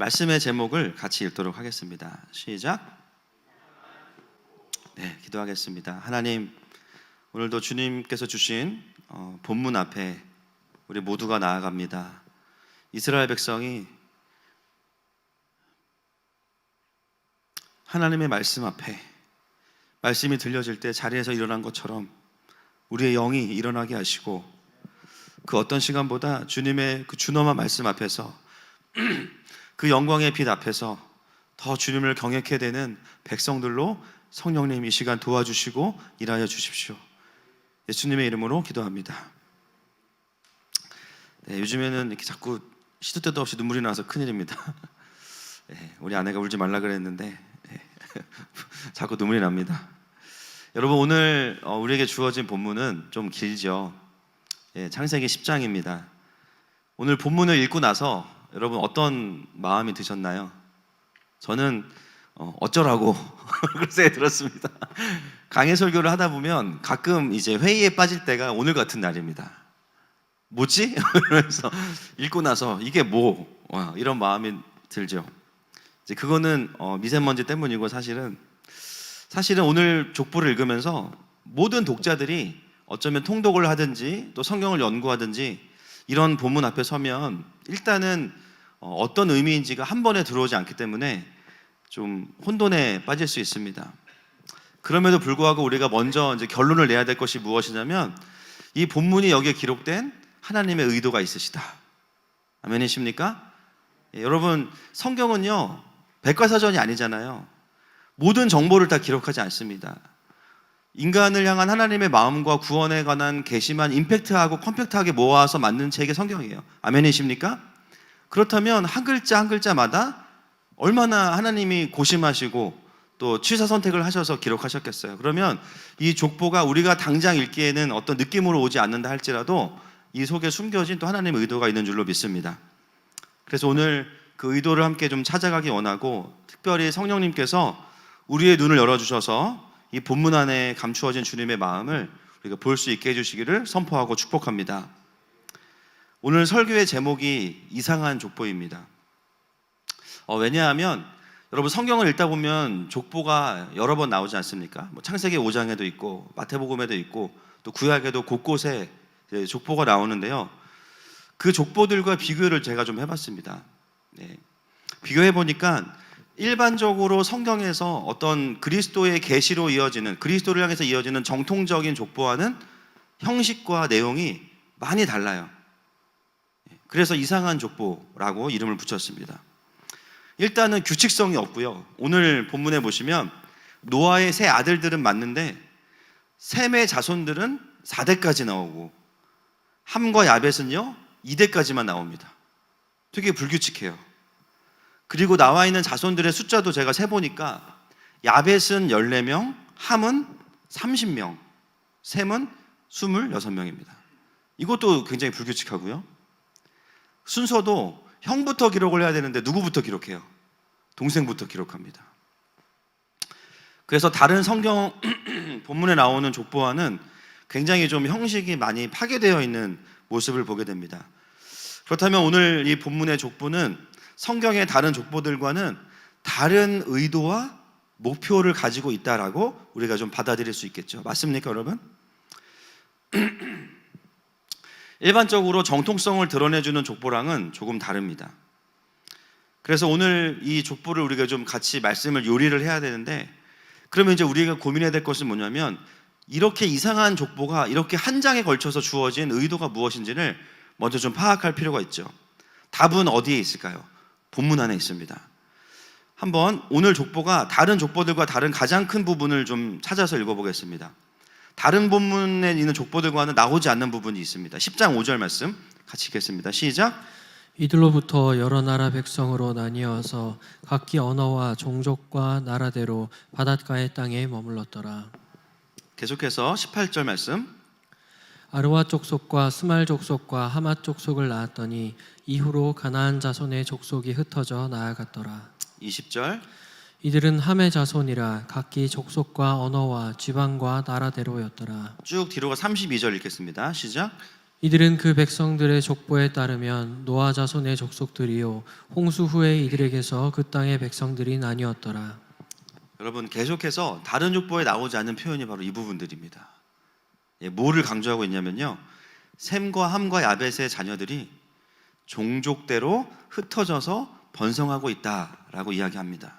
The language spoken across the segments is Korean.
말씀의 제목을 같이 읽도록 하겠습니다. 시작. 네, 기도하겠습니다. 하나님, 오늘도 주님께서 주신 본문 앞에 우리 모두가 나아갑니다. 이스라엘 백성이 하나님의 말씀 앞에 말씀이 들려질 때 자리에서 일어난 것처럼 우리의 영이 일어나게 하시고, 그 어떤 시간보다 주님의 그 준엄한 말씀 앞에서 그 영광의 빛 앞에서 더 주님을 경외케 되는 백성들로 성령님 이 시간 도와주시고 일하여 주십시오. 예수님의 이름으로 기도합니다. 네, 요즘에는 이렇게 자꾸 시도 때도 없이 눈물이 나서 큰일입니다. 네, 우리 아내가 울지 말라 그랬는데 자꾸 눈물이 납니다. 여러분, 오늘 우리에게 주어진 본문은 좀 길죠. 창세기 10장입니다. 오늘 본문을 읽고 나서 여러분 어떤 마음이 드셨나요? 저는 어쩌라고 그런 생각이 들었습니다. 강해 설교를 하다 보면 가끔 이제 회의에 빠질 때가 오늘 같은 날입니다. 뭐지? 그래서 읽고 나서 이게 뭐? 이런 마음이 들죠. 이제 그거는 미세먼지 때문이고, 사실은 오늘 족보를 읽으면서 모든 독자들이 어쩌면 통독을 하든지 또 성경을 연구하든지 이런 본문 앞에 서면 일단은 어떤 의미인지가 한 번에 들어오지 않기 때문에 좀 혼돈에 빠질 수 있습니다. 그럼에도 불구하고 우리가 먼저 이제 결론을 내야 될 것이 무엇이냐면, 이 본문이 여기에 기록된 하나님의 의도가 있으시다. 아멘이십니까? 여러분, 성경은요 백과사전이 아니잖아요. 모든 정보를 다 기록하지 않습니다. 인간을 향한 하나님의 마음과 구원에 관한 괘씸한 임팩트하고 컴팩트하게 모아서 만든 책이 성경이에요. 아멘이십니까? 그렇다면 한 글자 한 글자마다 얼마나 하나님이 고심하시고 또 취사 선택을 하셔서 기록하셨겠어요. 그러면 이 족보가 우리가 당장 읽기에는 어떤 느낌으로 오지 않는다 할지라도 이 속에 숨겨진 또 하나님의 의도가 있는 줄로 믿습니다. 그래서 오늘 그 의도를 함께 좀 찾아가기 원하고, 특별히 성령님께서 우리의 눈을 열어주셔서 이 본문 안에 감추어진 주님의 마음을 우리가 볼 수 있게 해주시기를 선포하고 축복합니다. 오늘 설교의 제목이 이상한 족보입니다. 왜냐하면 여러분, 성경을 읽다 보면 족보가 여러 번 나오지 않습니까? 창세기 5장에도 있고 마태복음에도 있고 또 구약에도 곳곳에 족보가 나오는데요. 그 족보들과 비교를 제가 좀 해봤습니다. 비교해 보니까 일반적으로 성경에서 어떤 그리스도의 계시로 이어지는, 그리스도를 향해서 이어지는 정통적인 족보와는 형식과 내용이 많이 달라요. 그래서 이상한 족보라고 이름을 붙였습니다. 일단은 규칙성이 없고요. 오늘 본문에 보시면 노아의 세 아들들은 맞는데 셈의 자손들은 4대까지 나오고 함과 야벳은요 2대까지만 나옵니다. 되게 불규칙해요. 그리고 나와 있는 자손들의 숫자도 제가 세보니까 야벳은 14명, 함은 30명, 셈은 26명입니다. 이것도 굉장히 불규칙하고요. 순서도 형부터 기록을 해야 되는데 누구부터 기록해요? 동생부터 기록합니다. 그래서 다른 성경 본문에 나오는 족보와는 굉장히 좀 형식이 많이 파괴되어 있는 모습을 보게 됩니다. 그렇다면 오늘 이 본문의 족보는 성경의 다른 족보들과는 다른 의도와 목표를 가지고 있다라고 우리가 좀 받아들일 수 있겠죠. 맞습니까, 여러분? 일반적으로 정통성을 드러내주는 족보랑은 조금 다릅니다. 그래서 오늘 이 족보를 우리가 좀 같이 말씀을 요리를 해야 되는데, 그러면 이제 우리가 고민해야 될 것은 뭐냐면, 이렇게 이상한 족보가 이렇게 한 장에 걸쳐서 주어진 의도가 무엇인지를 먼저 좀 파악할 필요가 있죠. 답은 어디에 있을까요? 본문 안에 있습니다. 한번 오늘 족보가 다른 족보들과 다른 가장 큰 부분을 좀 찾아서 읽어보겠습니다. 다른 본문에 있는 족보들과는 나오지 않는 부분이 있습니다. 10장 5절 말씀 같이 읽겠습니다. 시작. 이들로부터 여러 나라 백성으로 나뉘어서 각기 언어와 종족과 나라대로 바닷가의 땅에 머물렀더라. 계속해서 18절 말씀. 아르와 족속과 스말 족속과 하맛 족속을 낳았더니 이후로 가나안 자손의 족속이 흩어져 나아갔더라. 20절. 이들은 함의 자손이라 각기 족속과 언어와 지방과 나라대로였더라. 쭉 뒤로가 32절 읽겠습니다. 시작. 이들은 그 백성들의 족보에 따르면 노아 자손의 족속들이요 홍수 후에 이들에게서 그 땅의 백성들이 나뉘었더라. 여러분, 계속해서 다른 족보에 나오지 않는 표현이 바로 이 부분들입니다. 뭐를 강조하고 있냐면요, 셈과 함과 야벳의 자녀들이 종족대로 흩어져서 번성하고 있다라고 이야기합니다.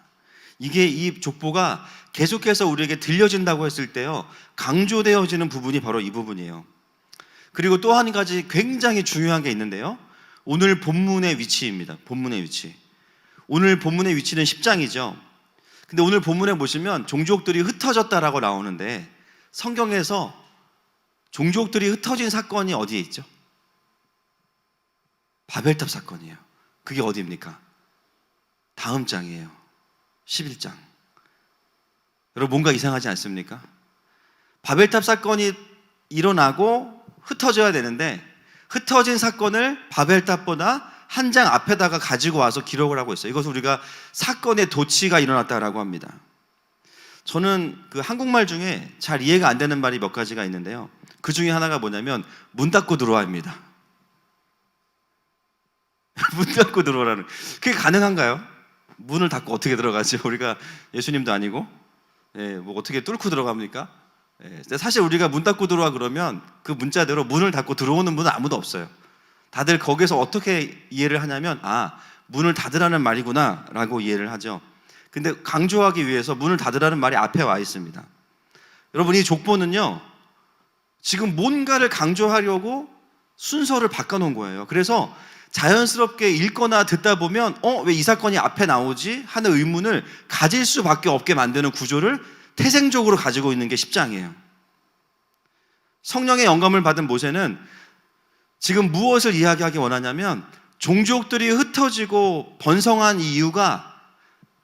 이게 이 족보가 계속해서 우리에게 들려진다고 했을 때요, 강조되어지는 부분이 바로 이 부분이에요. 그리고 또 한 가지 굉장히 중요한 게 있는데요, 오늘 본문의 위치입니다. 본문의 위치. 오늘 본문의 위치는 10장이죠. 근데 오늘 본문에 보시면 종족들이 흩어졌다라고 나오는데, 성경에서 종족들이 흩어진 사건이 어디에 있죠? 바벨탑 사건이에요. 그게 어디입니까? 다음 장이에요. 11장. 여러분, 뭔가 이상하지 않습니까? 바벨탑 사건이 일어나고 흩어져야 되는데, 흩어진 사건을 바벨탑보다 한 장 앞에다가 가지고 와서 기록을 하고 있어요. 이것을 우리가 사건의 도치가 일어났다라고 합니다. 저는 그 한국말 중에 잘 이해가 안 되는 말이 몇 가지가 있는데요, 그 중에 하나가 뭐냐면 문 닫고 들어와입니다. 문 닫고 들어오라는, 그게 가능한가요? 문을 닫고 어떻게 들어가죠? 우리가 예수님도 아니고, 뭐 어떻게 뚫고 들어갑니까? 근데 사실 우리가 문 닫고 들어와 그러면 그 문자대로 문을 닫고 들어오는 분은 아무도 없어요. 다들 거기서 어떻게 이해를 하냐면, 문을 닫으라는 말이구나 라고 이해를 하죠. 근데 강조하기 위해서 문을 닫으라는 말이 앞에 와 있습니다. 여러분, 이 족보는요, 지금 뭔가를 강조하려고 순서를 바꿔놓은 거예요. 그래서 자연스럽게 읽거나 듣다 보면 왜 이 사건이 앞에 나오지? 하는 의문을 가질 수밖에 없게 만드는 구조를 태생적으로 가지고 있는 게 10장이에요. 성령의 영감을 받은 모세는 지금 무엇을 이야기하기 원하냐면, 종족들이 흩어지고 번성한 이유가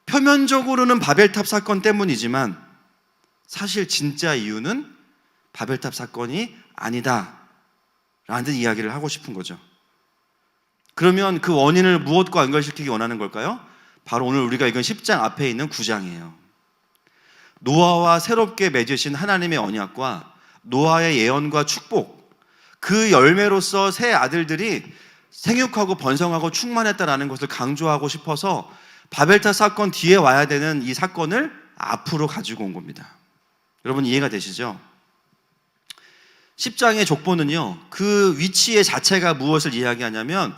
표면적으로는 바벨탑 사건 때문이지만 사실 진짜 이유는 바벨탑 사건이 아니다 라는 이야기를 하고 싶은 거죠. 그러면 그 원인을 무엇과 연결시키기 원하는 걸까요? 바로 오늘 우리가 읽은 10장 앞에 있는 9장이에요. 노아와 새롭게 맺으신 하나님의 언약과 노아의 예언과 축복, 그 열매로서 새 아들들이 생육하고 번성하고 충만했다라는 것을 강조하고 싶어서 바벨탑 사건 뒤에 와야 되는 이 사건을 앞으로 가지고 온 겁니다. 여러분, 이해가 되시죠? 10장의 족보는요, 그 위치의 자체가 무엇을 이야기하냐면,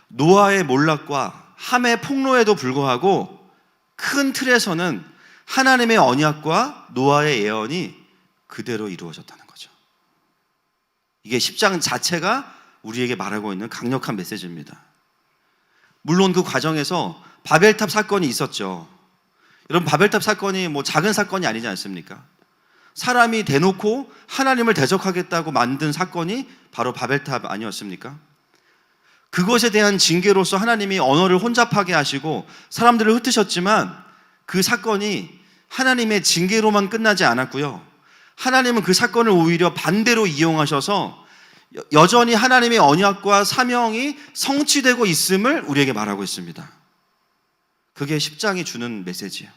노아의 몰락과 함의 폭로에도 불구하고 큰 틀에서는 하나님의 언약과 노아의 예언이 그대로 이루어졌다는 거죠. 이게 10장 자체가 우리에게 말하고 있는 강력한 메시지입니다. 물론 그 과정에서 바벨탑 사건이 있었죠. 여러분, 바벨탑 사건이 뭐 작은 사건이 아니지 않습니까? 사람이 대놓고 하나님을 대적하겠다고 만든 사건이 바로 바벨탑 아니었습니까? 그것에 대한 징계로서 하나님이 언어를 혼잡하게 하시고 사람들을 흩으셨지만, 그 사건이 하나님의 징계로만 끝나지 않았고요, 하나님은 그 사건을 오히려 반대로 이용하셔서 여전히 하나님의 언약과 사명이 성취되고 있음을 우리에게 말하고 있습니다. 그게 10장이 주는 메시지예요.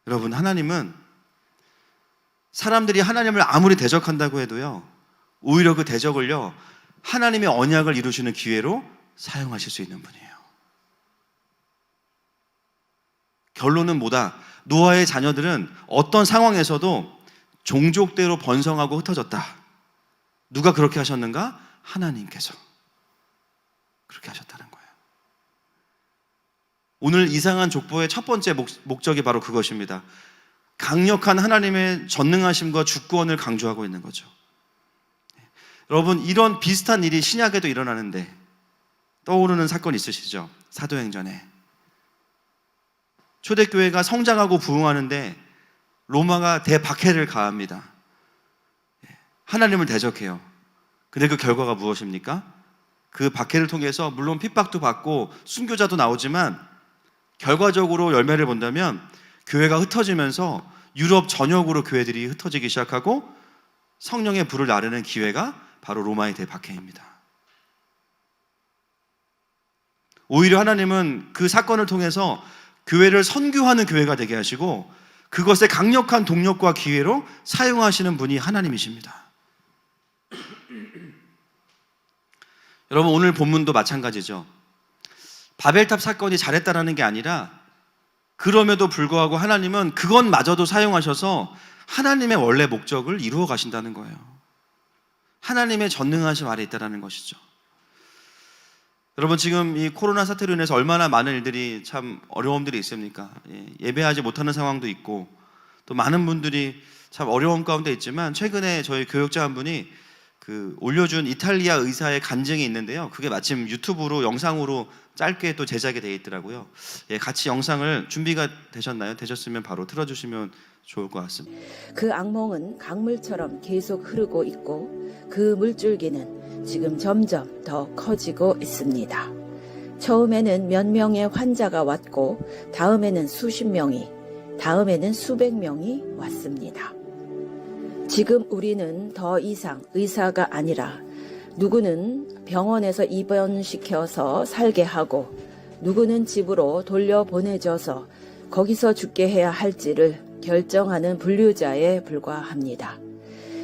여러분, 하나님은 사람들이 하나님을 아무리 대적한다고 해도요, 오히려 그 대적을요, 하나님의 언약을 이루시는 기회로 사용하실 수 있는 분이에요. 결론은 뭐다? 노아의 자녀들은 어떤 상황에서도 종족대로 번성하고 흩어졌다. 누가 그렇게 하셨는가? 하나님께서 그렇게 하셨다는 거예요. 오늘 이상한 족보의 첫 번째 목적이 바로 그것입니다. 강력한 하나님의 전능하심과 주권을 강조하고 있는 거죠. 여러분, 이런 비슷한 일이 신약에도 일어나는데 떠오르는 사건 있으시죠? 사도행전에 초대교회가 성장하고 부흥하는데 로마가 대박해를 가합니다. 하나님을 대적해요. 근데 그 결과가 무엇입니까? 그 박해를 통해서 물론 핍박도 받고 순교자도 나오지만 결과적으로 열매를 본다면 교회가 흩어지면서 유럽 전역으로 교회들이 흩어지기 시작하고 성령의 불을 나르는 기회가 바로 로마의 대박해입니다. 오히려 하나님은 그 사건을 통해서 교회를 선교하는 교회가 되게 하시고 그것의 강력한 동력과 기회로 사용하시는 분이 하나님이십니다. 여러분 오늘 본문도 마찬가지죠. 바벨탑 사건이 잘했다라는 게 아니라 그럼에도 불구하고 하나님은 그것마저도 사용하셔서 하나님의 원래 목적을 이루어 가신다는 거예요. 하나님의 전능하심 아래 있다는 것이죠. 여러분 지금 이 코로나 사태로 인해서 얼마나 많은 일들이 참 어려움들이 있습니까? 예배하지 못하는 상황도 있고 또 많은 분들이 참 어려움 가운데 있지만 최근에 저희 교역자 한 분이 올려준 이탈리아 의사의 간증이 있는데요. 그게 마침 유튜브로 영상으로 짧게 또 제작이 되어 있더라고요. 같이 영상을 준비가 되셨나요? 되셨으면 바로 틀어주시면 좋을 것 같습니다. 그 악몽은 강물처럼 계속 흐르고 있고 그 물줄기는 지금 점점 더 커지고 있습니다. 처음에는 몇 명의 환자가 왔고 다음에는 수십 명이, 다음에는 수백 명이 왔습니다. 지금 우리는 더 이상 의사가 아니라 누구는 병원에서 입원시켜서 살게 하고 누구는 집으로 돌려보내져서 거기서 죽게 해야 할지를 결정하는 분류자에 불과합니다.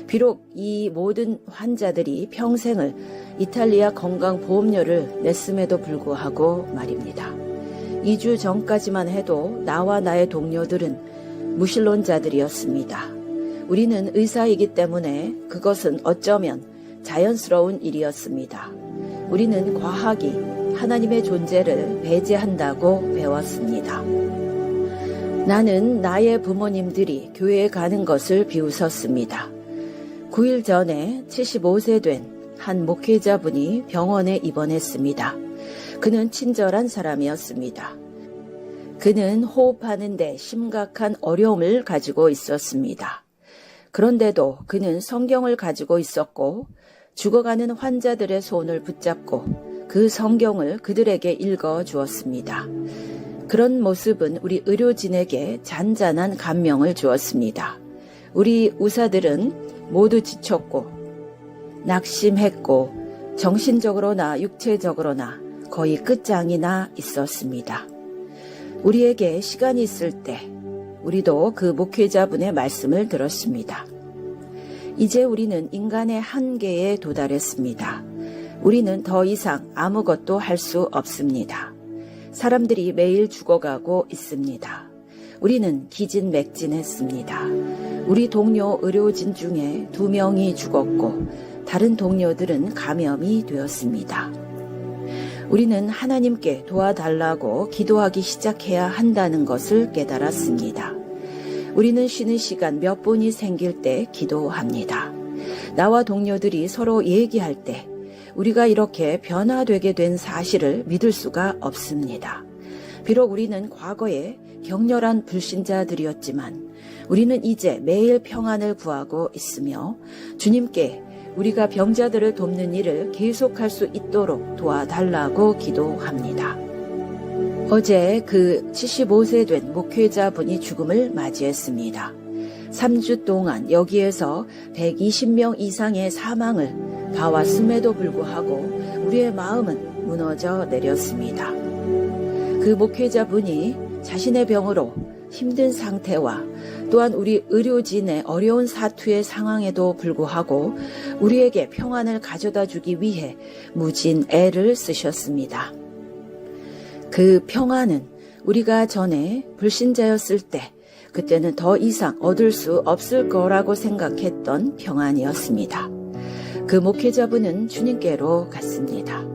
비록 이 모든 환자들이 평생을 이탈리아 건강보험료를 냈음에도 불구하고 말입니다. 2주 전까지만 해도 나와 나의 동료들은 무신론자들이었습니다. 우리는 의사이기 때문에 그것은 어쩌면 자연스러운 일이었습니다. 우리는 과학이 하나님의 존재를 배제한다고 배웠습니다. 나는 나의 부모님들이 교회에 가는 것을 비웃었습니다. 9일 전에 75세 된 한 목회자분이 병원에 입원했습니다. 그는 친절한 사람이었습니다. 그는 호흡하는데 심각한 어려움을 가지고 있었습니다. 그런데도 그는 성경을 가지고 있었고 죽어가는 환자들의 손을 붙잡고 그 성경을 그들에게 읽어 주었습니다. 그런 모습은 우리 의료진에게 잔잔한 감명을 주었습니다. 우리 의사들은 모두 지쳤고 낙심했고 정신적으로나 육체적으로나 거의 끝장이나 있었습니다. 우리에게 시간이 있을 때 우리도 그 목회자분의 말씀을 들었습니다. 이제 우리는 인간의 한계에 도달했습니다. 우리는 더 이상 아무것도 할 수 없습니다. 사람들이 매일 죽어가고 있습니다. 우리는 기진맥진했습니다. 우리 동료 의료진 중에 2명이 죽었고 다른 동료들은 감염이 되었습니다. 우리는 하나님께 도와달라고 기도하기 시작해야 한다는 것을 깨달았습니다. 우리는 쉬는 시간 몇 분이 생길 때 기도합니다. 나와 동료들이 서로 얘기할 때 우리가 이렇게 변화되게 된 사실을 믿을 수가 없습니다. 비록 우리는 과거에 격렬한 불신자들이었지만 우리는 이제 매일 평안을 구하고 있으며 주님께 우리가 병자들을 돕는 일을 계속할 수 있도록 도와달라고 기도합니다. 어제 그 75세 된 목회자분이 죽음을 맞이했습니다. 3주 동안 여기에서 120명 이상의 사망을 봐왔음에도 불구하고 우리의 마음은 무너져 내렸습니다. 그 목회자분이 자신의 병으로 힘든 상태와 또한 우리 의료진의 어려운 사투의 상황에도 불구하고 우리에게 평안을 가져다 주기 위해 무진 애를 쓰셨습니다. 그 평안은 우리가 전에 불신자였을 때 그때는 더 이상 얻을 수 없을 거라고 생각했던 평안이었습니다. 그 목회자분은 주님께로 갔습니다.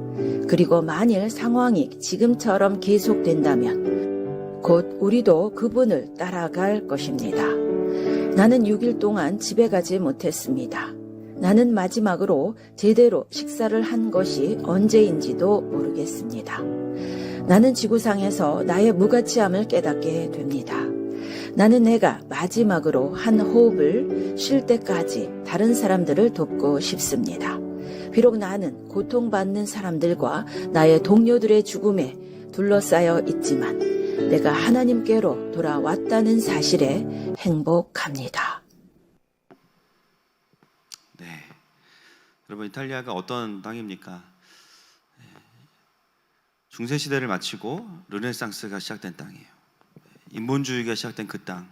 그리고 만일 상황이 지금처럼 계속된다면 곧 우리도 그분을 따라갈 것입니다. 나는 6일 동안 집에 가지 못했습니다. 나는 마지막으로 제대로 식사를 한 것이 언제인지도 모르겠습니다. 나는 지구상에서 나의 무가치함을 깨닫게 됩니다. 나는 내가 마지막으로 한 호흡을 쉴 때까지 다른 사람들을 돕고 싶습니다. 비록 나는 고통받는 사람들과 나의 동료들의 죽음에 둘러싸여 있지만 내가 하나님께로 돌아왔다는 사실에 행복합니다. 네, 여러분 이탈리아가 어떤 땅입니까? 중세 시대를 마치고 르네상스가 시작된 땅이에요. 인본주의가 시작된 그 땅.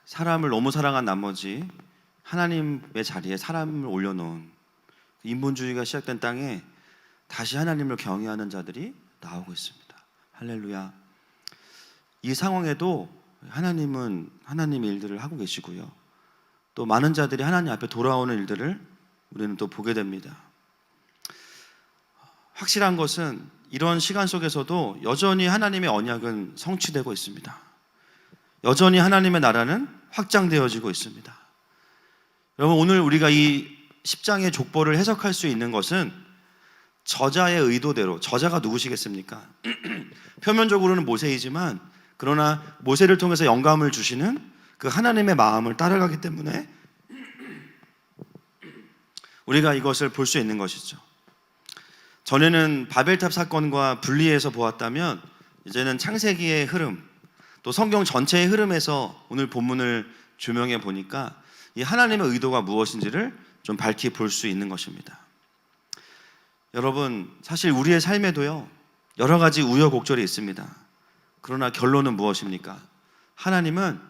사람을 너무 사랑한 나머지 하나님의 자리에 사람을 올려놓은 인본주의가 시작된 땅에 다시 하나님을 경외하는 자들이 나오고 있습니다. 할렐루야. 이 상황에도 하나님은 하나님의 일들을 하고 계시고요. 또 많은 자들이 하나님 앞에 돌아오는 일들을 우리는 또 보게 됩니다. 확실한 것은 이런 시간 속에서도 여전히 하나님의 언약은 성취되고 있습니다. 여전히 하나님의 나라는 확장되어지고 있습니다. 여러분, 오늘 우리가 이 10장의 족보를 해석할 수 있는 것은 저자의 의도대로, 저자가 누구시겠습니까? 표면적으로는 모세이지만 그러나 모세를 통해서 영감을 주시는 그 하나님의 마음을 따라가기 때문에 우리가 이것을 볼 수 있는 것이죠. 전에는 바벨탑 사건과 분리해서 보았다면 이제는 창세기의 흐름, 또 성경 전체의 흐름에서 오늘 본문을 조명해 보니까 이 하나님의 의도가 무엇인지를 좀 밝히 볼 수 있는 것입니다. 여러분, 사실 우리의 삶에도요, 여러 가지 우여곡절이 있습니다. 그러나 결론은 무엇입니까? 하나님은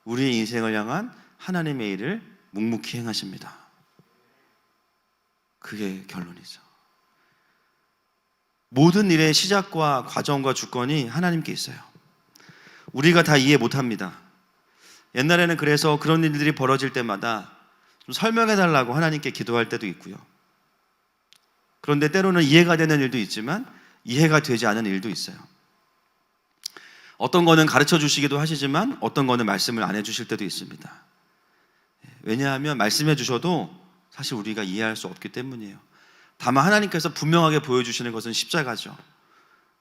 우리의 인생을 향한 하나님의 일을 묵묵히 행하십니다. 그게 결론이죠. 모든 일의 시작과 과정과 주권이 하나님께 있어요. 우리가 다 이해 못합니다. 옛날에는 그래서 그런 일들이 벌어질 때마다 좀 설명해달라고 하나님께 기도할 때도 있고요. 그런데 때로는 이해가 되는 일도 있지만 이해가 되지 않은 일도 있어요. 어떤 거는 가르쳐 주시기도 하시지만 어떤 거는 말씀을 안 해주실 때도 있습니다. 왜냐하면 말씀해 주셔도 사실 우리가 이해할 수 없기 때문이에요. 다만 하나님께서 분명하게 보여주시는 것은 십자가죠.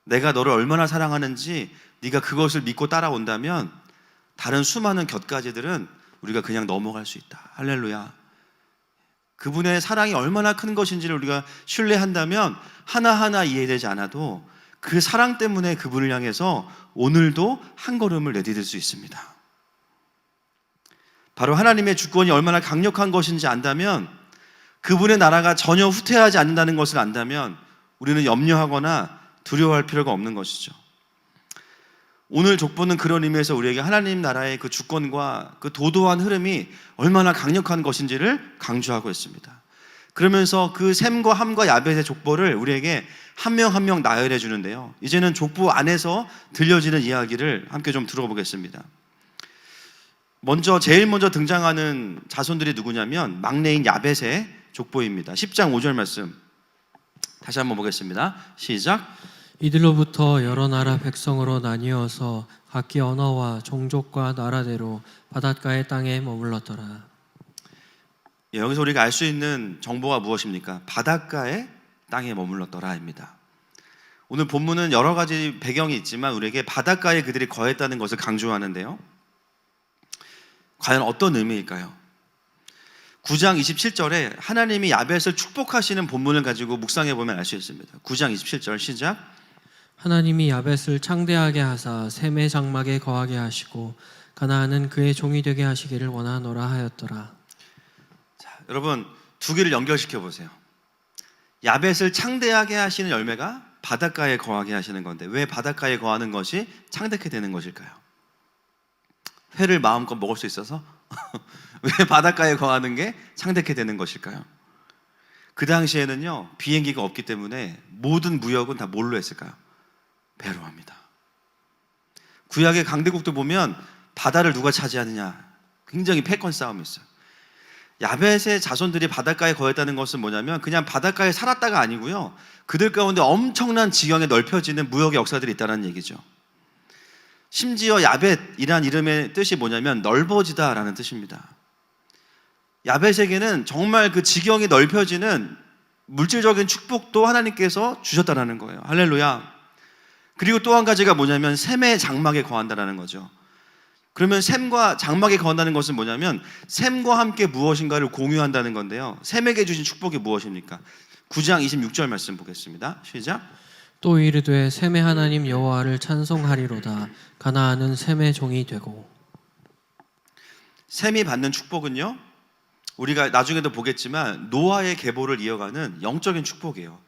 내가 너를 얼마나 사랑하는지 네가 그것을 믿고 따라온다면 다른 수많은 곁가지들은 우리가 그냥 넘어갈 수 있다. 할렐루야. 그분의 사랑이 얼마나 큰 것인지를 우리가 신뢰한다면 하나하나 이해되지 않아도 그 사랑 때문에 그분을 향해서 오늘도 한 걸음을 내디딜 수 있습니다. 바로 하나님의 주권이 얼마나 강력한 것인지 안다면, 그분의 나라가 전혀 후퇴하지 않는다는 것을 안다면 우리는 염려하거나 두려워할 필요가 없는 것이죠. 오늘 족보는 그런 의미에서 우리에게 하나님 나라의 그 주권과 그 도도한 흐름이 얼마나 강력한 것인지를 강조하고 있습니다. 그러면서 그 셈과 함과 야벳의 족보를 우리에게 한 명 한 명 나열해 주는데요. 이제는 족보 안에서 들려지는 이야기를 함께 좀 들어보겠습니다. 제일 먼저 등장하는 자손들이 누구냐면 막내인 야벳의 족보입니다. 10장 5절 말씀 다시 한번 보겠습니다. 시작. 이들로부터 여러 나라 백성으로 나뉘어서 각기 언어와 종족과 나라대로 바닷가의 땅에 머물렀더라. 여기서 우리가 알 수 있는 정보가 무엇입니까? 바닷가의 땅에 머물렀더라입니다. 오늘 본문은 여러 가지 배경이 있지만 우리에게 바닷가에 그들이 거했다는 것을 강조하는데요. 과연 어떤 의미일까요? 9장 27절에 하나님이 야벳을 축복하시는 본문을 가지고 묵상해 보면 알 수 있습니다. 9장 27절 시작. 하나님이 야벳을 창대하게 하사 셈의 장막에 거하게 하시고 가나안은 그의 종이 되게 하시기를 원하노라 하였더라. 자, 여러분 두 개를 연결시켜 보세요. 야벳을 창대하게 하시는 열매가 바닷가에 거하게 하시는 건데 왜 바닷가에 거하는 것이 창대케 되는 것일까요? 회를 마음껏 먹을 수 있어서? 왜 바닷가에 거하는 게 창대케 되는 것일까요? 그 당시에는요, 비행기가 없기 때문에 모든 무역은 다 뭘로 했을까요? 배로 합니다. 구약의 강대국도 보면 바다를 누가 차지하느냐 굉장히 패권 싸움이 있어요. 야벳의 자손들이 바닷가에 거했다는 것은 뭐냐면 그냥 바닷가에 살았다가 아니고요, 그들 가운데 엄청난 지경에 넓혀지는 무역의 역사들이 있다는 얘기죠. 심지어 야벳이란 이름의 뜻이 뭐냐면 넓어지다라는 뜻입니다. 야벳에게는 정말 그 지경이 넓혀지는 물질적인 축복도 하나님께서 주셨다라는 거예요. 할렐루야. 그리고 또 한 가지가 뭐냐면 셈의 장막에 거한다라는 거죠. 그러면 셈과 장막에 거한다는 것은 뭐냐면 셈과 함께 무엇인가를 공유한다는 건데요. 셈에게 주신 축복이 무엇입니까? 9장 26절 말씀 보겠습니다. 시작. 또 이르되 셈의 하나님 여호와를 찬송하리로다. 가나안은 셈의 종이 되고. 셈이 받는 축복은요, 우리가 나중에도 보겠지만 노아의 계보를 이어가는 영적인 축복이에요.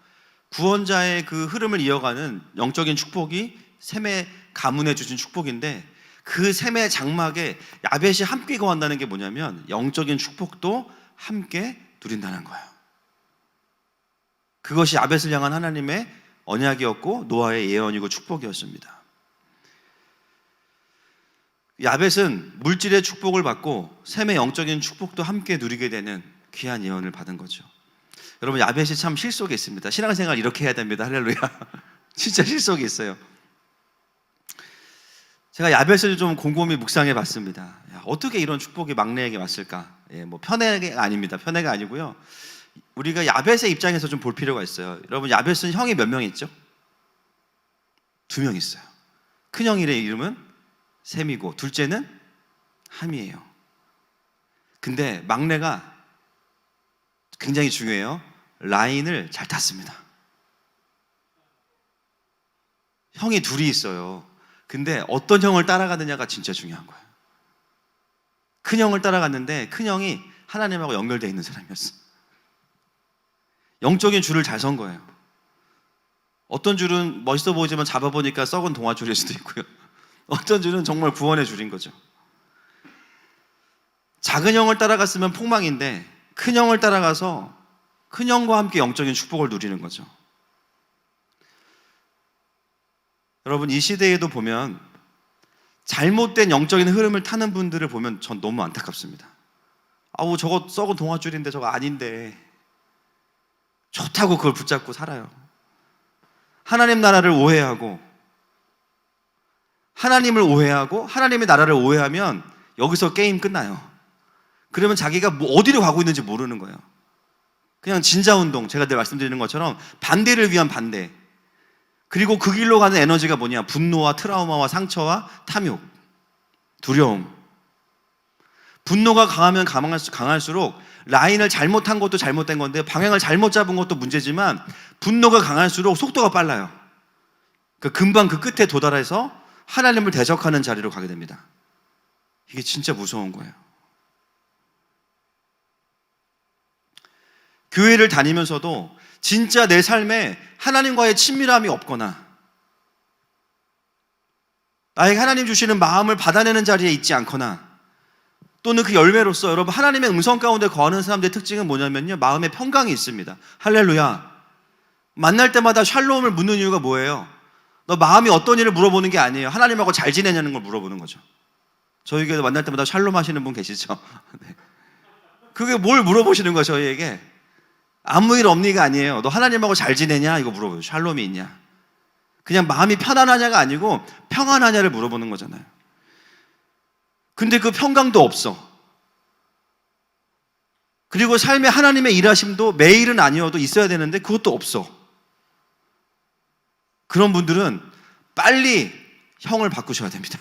구원자의 그 흐름을 이어가는 영적인 축복이 셈의 가문에 주신 축복인데, 그 셈의 장막에 야벳이 함께 거한다는 게 뭐냐면 영적인 축복도 함께 누린다는 거예요. 그것이 야벳을 향한 하나님의 언약이었고 노아의 예언이고 축복이었습니다. 야벳은 물질의 축복을 받고 셈의 영적인 축복도 함께 누리게 되는 귀한 예언을 받은 거죠. 여러분, 야벳이 참 실속이 있습니다. 신앙생활 이렇게 해야 됩니다. 할렐루야. 진짜 실속이 있어요. 제가 야벳을 좀 곰곰이 묵상해 봤습니다. 어떻게 이런 축복이 막내에게 왔을까? 뭐 편애가 아닙니다. 편애가 아니고요. 우리가 야벳의 입장에서 좀 볼 필요가 있어요. 여러분, 야벳은 형이 몇 명 있죠? 2명 있어요. 큰 형의 이름은 셈이고 둘째는 함이에요. 근데 막내가 굉장히 중요해요. 라인을 잘 탔습니다. 형이 둘이 있어요. 근데 어떤 형을 따라가느냐가 진짜 중요한 거예요. 큰 형을 따라갔는데 큰 형이 하나님하고 연결되어 있는 사람이었어요. 영적인 줄을 잘 선 거예요. 어떤 줄은 멋있어 보이지만 잡아보니까 썩은 동아줄일 수도 있고요. 어떤 줄은 정말 구원의 줄인 거죠. 작은 형을 따라갔으면 폭망인데 큰 형을 따라가서 큰 형과 함께 영적인 축복을 누리는 거죠. 여러분, 이 시대에도 보면 잘못된 영적인 흐름을 타는 분들을 보면 전 너무 안타깝습니다. 아우, 저거 썩은 동아줄인데 저거 아닌데 좋다고 그걸 붙잡고 살아요. 하나님 나라를 오해하고 하나님을 오해하고 하나님의 나라를 오해하면 여기서 게임 끝나요. 그러면 자기가 어디로 가고 있는지 모르는 거예요. 그냥 진자운동, 제가 늘 말씀드리는 것처럼 반대를 위한 반대. 그리고 그 길로 가는 에너지가 뭐냐? 분노와 트라우마와 상처와 탐욕, 두려움. 분노가 강하면 강할수록 라인을 잘못한 것도 잘못된 건데 방향을 잘못 잡은 것도 문제지만 분노가 강할수록 속도가 빨라요. 금방 그 끝에 도달해서 하나님을 대적하는 자리로 가게 됩니다. 이게 진짜 무서운 거예요. 교회를 다니면서도 진짜 내 삶에 하나님과의 친밀함이 없거나 나에게 하나님 주시는 마음을 받아내는 자리에 있지 않거나 또는 그 열매로서 여러분 하나님의 음성 가운데 거하는 사람들의 특징은 뭐냐면요, 마음에 평강이 있습니다. 할렐루야. 만날 때마다 샬롬을 묻는 이유가 뭐예요? 너 마음이 어떤 일을 물어보는 게 아니에요. 하나님하고 잘 지내냐는 걸 물어보는 거죠. 저희 교회도 만날 때마다 샬롬 하시는 분 계시죠? 네. 그게 뭘 물어보시는 거예요, 저희에게? 아무 일 없니가 아니에요. 너 하나님하고 잘 지내냐? 이거 물어보죠. 샬롬이 있냐? 그냥 마음이 편안하냐가 아니고 평안하냐를 물어보는 거잖아요. 근데 그 평강도 없어. 그리고 삶에 하나님의 일하심도 매일은 아니어도 있어야 되는데 그것도 없어. 그런 분들은 빨리 형을 바꾸셔야 됩니다.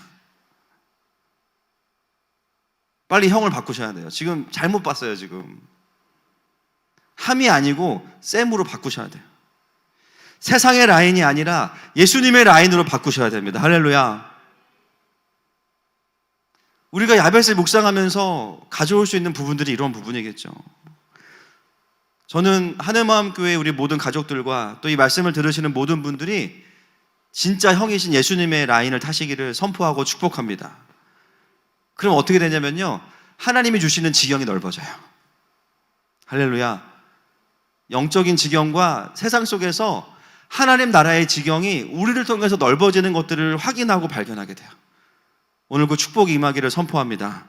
빨리 형을 바꾸셔야 돼요. 지금 잘못 봤어요, 지금. 함이 아니고 셈으로 바꾸셔야 돼요. 세상의 라인이 아니라 예수님의 라인으로 바꾸셔야 됩니다. 할렐루야. 우리가 야벳을 묵상하면서 가져올 수 있는 부분들이 이런 부분이겠죠. 저는 하늘마음교회 우리 모든 가족들과 또 이 말씀을 들으시는 모든 분들이 진짜 형이신 예수님의 라인을 타시기를 선포하고 축복합니다. 그럼 어떻게 되냐면요, 하나님이 주시는 지경이 넓어져요. 할렐루야. 영적인 지경과 세상 속에서 하나님 나라의 지경이 우리를 통해서 넓어지는 것들을 확인하고 발견하게 돼요. 오늘 그 축복이 임하기를 선포합니다.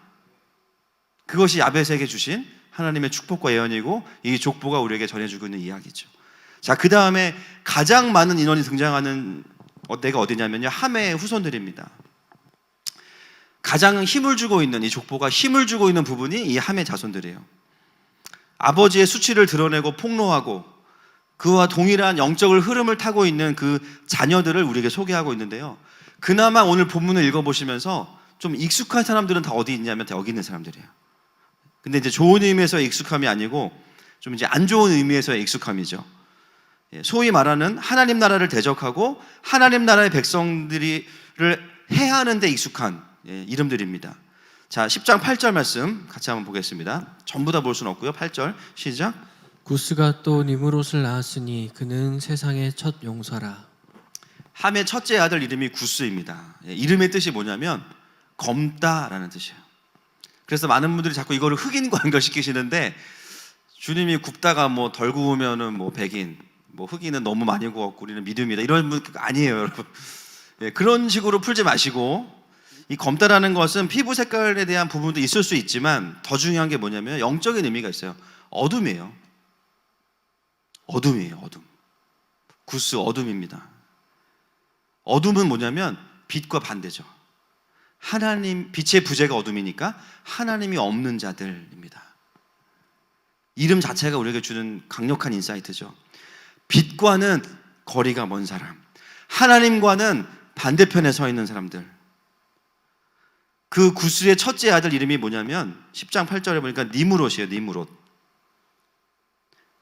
그것이 야벳에게 주신 하나님의 축복과 예언이고 이 족보가 우리에게 전해주고 있는 이야기죠. 자, 그 다음에 가장 많은 인원이 등장하는 데가 어디냐면요, 함의 후손들입니다. 가장 힘을 주고 있는, 이 족보가 힘을 주고 있는 부분이 이 함의 자손들이에요. 아버지의 수치를 드러내고 폭로하고 그와 동일한 영적을 흐름을 타고 있는 그 자녀들을 우리에게 소개하고 있는데요, 그나마 오늘 본문을 읽어보시면서 좀 익숙한 사람들은 다 어디 있냐면 다 여기 있는 사람들이에요. 근데 이제 좋은 의미에서의 익숙함이 아니고 좀 이제 안 좋은 의미에서의 익숙함이죠. 소위 말하는 하나님 나라를 대적하고 하나님 나라의 백성들을 해하는 데 익숙한 이름들입니다. 자, 10장 8절 말씀 같이 한번 보겠습니다. 전부 다 볼 수는 없고요. 8절 시작. 구스가 또 니므롯을 낳았으니 그는 세상의 첫 용사라. 함의 첫째 아들 이름이 구스입니다. 이름의 뜻이 뭐냐면 검다라는 뜻이에요. 그래서 많은 분들이 자꾸 이거를 흑인과 연결시키시는데, 주님이 굽다가 뭐 덜 구우면은 뭐 백인, 뭐 흑인은 너무 많이 구웠고 우리는 미디움이다 이런 분 아니에요, 여러분. 예, 그런 식으로 풀지 마시고, 이 검다라는 것은 피부 색깔에 대한 부분도 있을 수 있지만 더 중요한 게 뭐냐면 영적인 의미가 있어요. 어둠이에요. 어둠이에요, 어둠. 구스 어둠입니다. 어둠은 뭐냐면 빛과 반대죠. 하나님, 빛의 부재가 어둠이니까 하나님이 없는 자들입니다. 이름 자체가 우리에게 주는 강력한 인사이트죠. 빛과는 거리가 먼 사람, 하나님과는 반대편에 서 있는 사람들. 그 구스의 첫째 아들 이름이 뭐냐면 10장 8절에 보니까 니므롯이에요. 니므롯.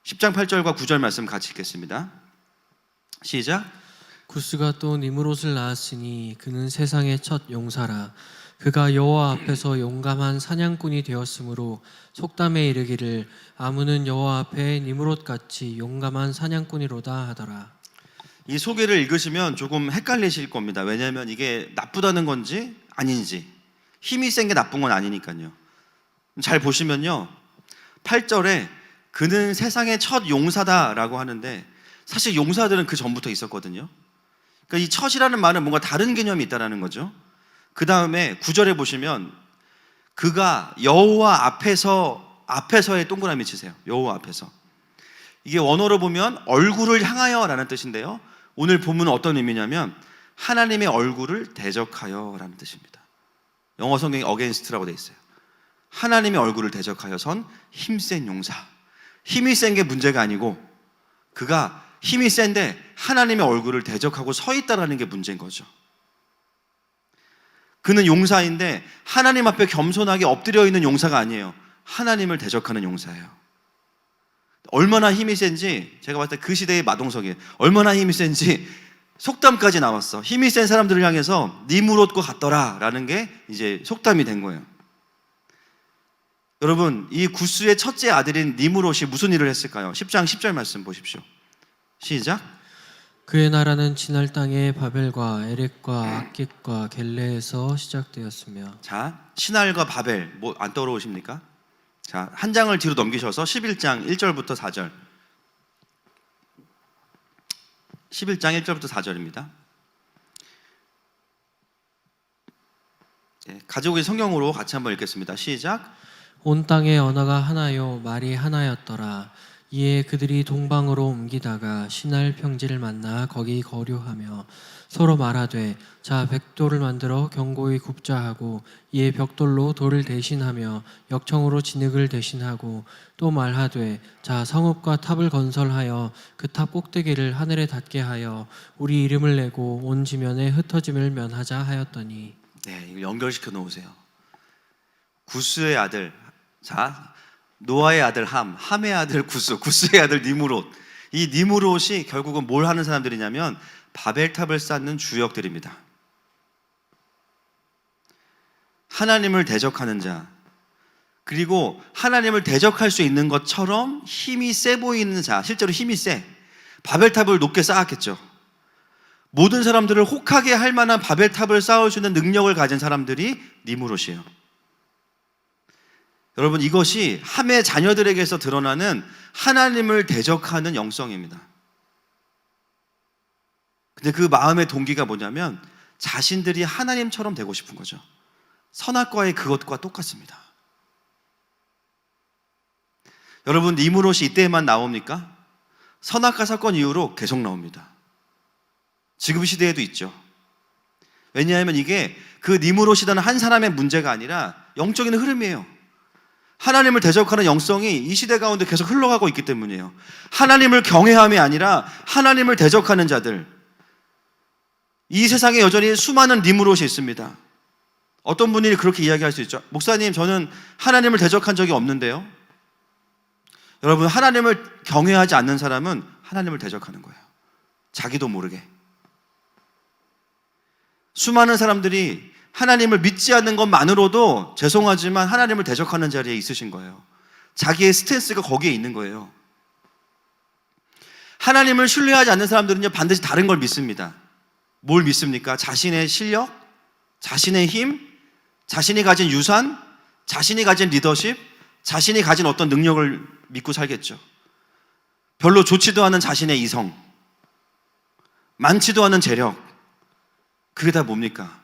10장 8절과 9절 말씀 같이 읽겠습니다. 시작. 구스가 또 니므롯을 낳았으니 그는 세상의 첫 용사라. 그가 여호와 앞에서 용감한 사냥꾼이 되었으므로 속담에 이르기를 아무는 여호와 앞에 니므롯같이 용감한 사냥꾼이로다 하더라. 이 소개를 읽으시면 조금 헷갈리실 겁니다. 왜냐하면 이게 나쁘다는 건지 아닌지, 힘이 센 게 나쁜 건 아니니까요. 잘 보시면요, 8절에 그는 세상의 첫 용사다라고 하는데 사실 용사들은 그 전부터 있었거든요. 그러니까 이 첫이라는 말은 뭔가 다른 개념이 있다는 거죠. 그 다음에 9절에 보시면 그가 여호와 앞에서의 동그라미 치세요. 여호와 앞에서. 이게 원어로 보면 얼굴을 향하여 라는 뜻인데요, 오늘 본문은 어떤 의미냐면 하나님의 얼굴을 대적하여 라는 뜻입니다. 영어 성경이 against라고 되어 있어요. 하나님의 얼굴을 대적하여 선 힘센 용사. 힘이 센 게 문제가 아니고 그가 힘이 센데 하나님의 얼굴을 대적하고 서 있다는 게 문제인 거죠. 그는 용사인데 하나님 앞에 겸손하게 엎드려 있는 용사가 아니에요. 하나님을 대적하는 용사예요. 얼마나 힘이 센지 제가 봤을 때 그 시대의 마동석이에요. 얼마나 힘이 센지 속담까지 나왔어. 힘이 센 사람들을 향해서 니므롯과 같더라 라는 게 이제 속담이 된 거예요. 여러분, 이 구스의 첫째 아들인 니므롯이 무슨 일을 했을까요? 10장 10절 말씀 보십시오. 시작. 그의 나라는 지날 땅의 바벨과 에렉과 악깃과 겔레에서 시작되었으며. 자, 신할과 바벨 뭐 안 떠오르십니까? 자, 한 장을 뒤로 넘기셔서 11장 1절부터 4절. 11장 1절부터 4절입니다. 가지고 계신 성경으로 같이 한번 읽겠습니다. 시작. 온 땅의 언어가 하나요 말이 하나였더라. 이에 그들이 동방으로 옮기다가 신할 평지를 만나 거기 거류하며 서로 말하되 자 벽돌을 만들어 견고히 굽자 하고 이에 벽돌로 돌을 대신하며 역청으로 진흙을 대신하고 또 말하되 자 성읍과 탑을 건설하여 그 탑 꼭대기를 하늘에 닿게 하여 우리 이름을 내고 온 지면에 흩어짐을 면하자 하였더니. 네, 이거 연결시켜 놓으세요. 구스의 아들, 자 노아의 아들 함의 아들 구스의 아들 니므롯. 이 니므롯이 결국은 뭘 하는 사람들이냐면 바벨탑을 쌓는 주역들입니다. 하나님을 대적하는 자, 그리고 하나님을 대적할 수 있는 것처럼 힘이 세 보이는 자, 실제로 힘이 세. 바벨탑을 높게 쌓았겠죠. 모든 사람들을 혹하게 할 만한 바벨탑을 쌓을 수 있는 능력을 가진 사람들이 니므롯이에요. 여러분, 이것이 함의 자녀들에게서 드러나는 하나님을 대적하는 영성입니다. 근데 그 마음의 동기가 뭐냐면 자신들이 하나님처럼 되고 싶은 거죠. 선악과의 그것과 똑같습니다. 여러분, 니므롯이 이때에만 나옵니까? 선악과 사건 이후로 계속 나옵니다. 지금 시대에도 있죠. 왜냐하면 이게 그 니므롯이라는 한 사람의 문제가 아니라 영적인 흐름이에요. 하나님을 대적하는 영성이 이 시대 가운데 계속 흘러가고 있기 때문이에요. 하나님을 경외함이 아니라 하나님을 대적하는 자들. 이 세상에 여전히 수많은 니므롯이 있습니다. 어떤 분이 그렇게 이야기할 수 있죠. 목사님, 저는 하나님을 대적한 적이 없는데요. 여러분, 하나님을 경외하지 않는 사람은 하나님을 대적하는 거예요. 자기도 모르게. 수많은 사람들이 하나님을 믿지 않는 것만으로도 죄송하지만 하나님을 대적하는 자리에 있으신 거예요. 자기의 스탠스가 거기에 있는 거예요. 하나님을 신뢰하지 않는 사람들은요, 반드시 다른 걸 믿습니다. 뭘 믿습니까? 자신의 실력, 자신의 힘, 자신이 가진 유산, 자신이 가진 리더십, 자신이 가진 어떤 능력을 믿고 살겠죠. 별로 좋지도 않은 자신의 이성, 많지도 않은 재력, 그게 다 뭡니까?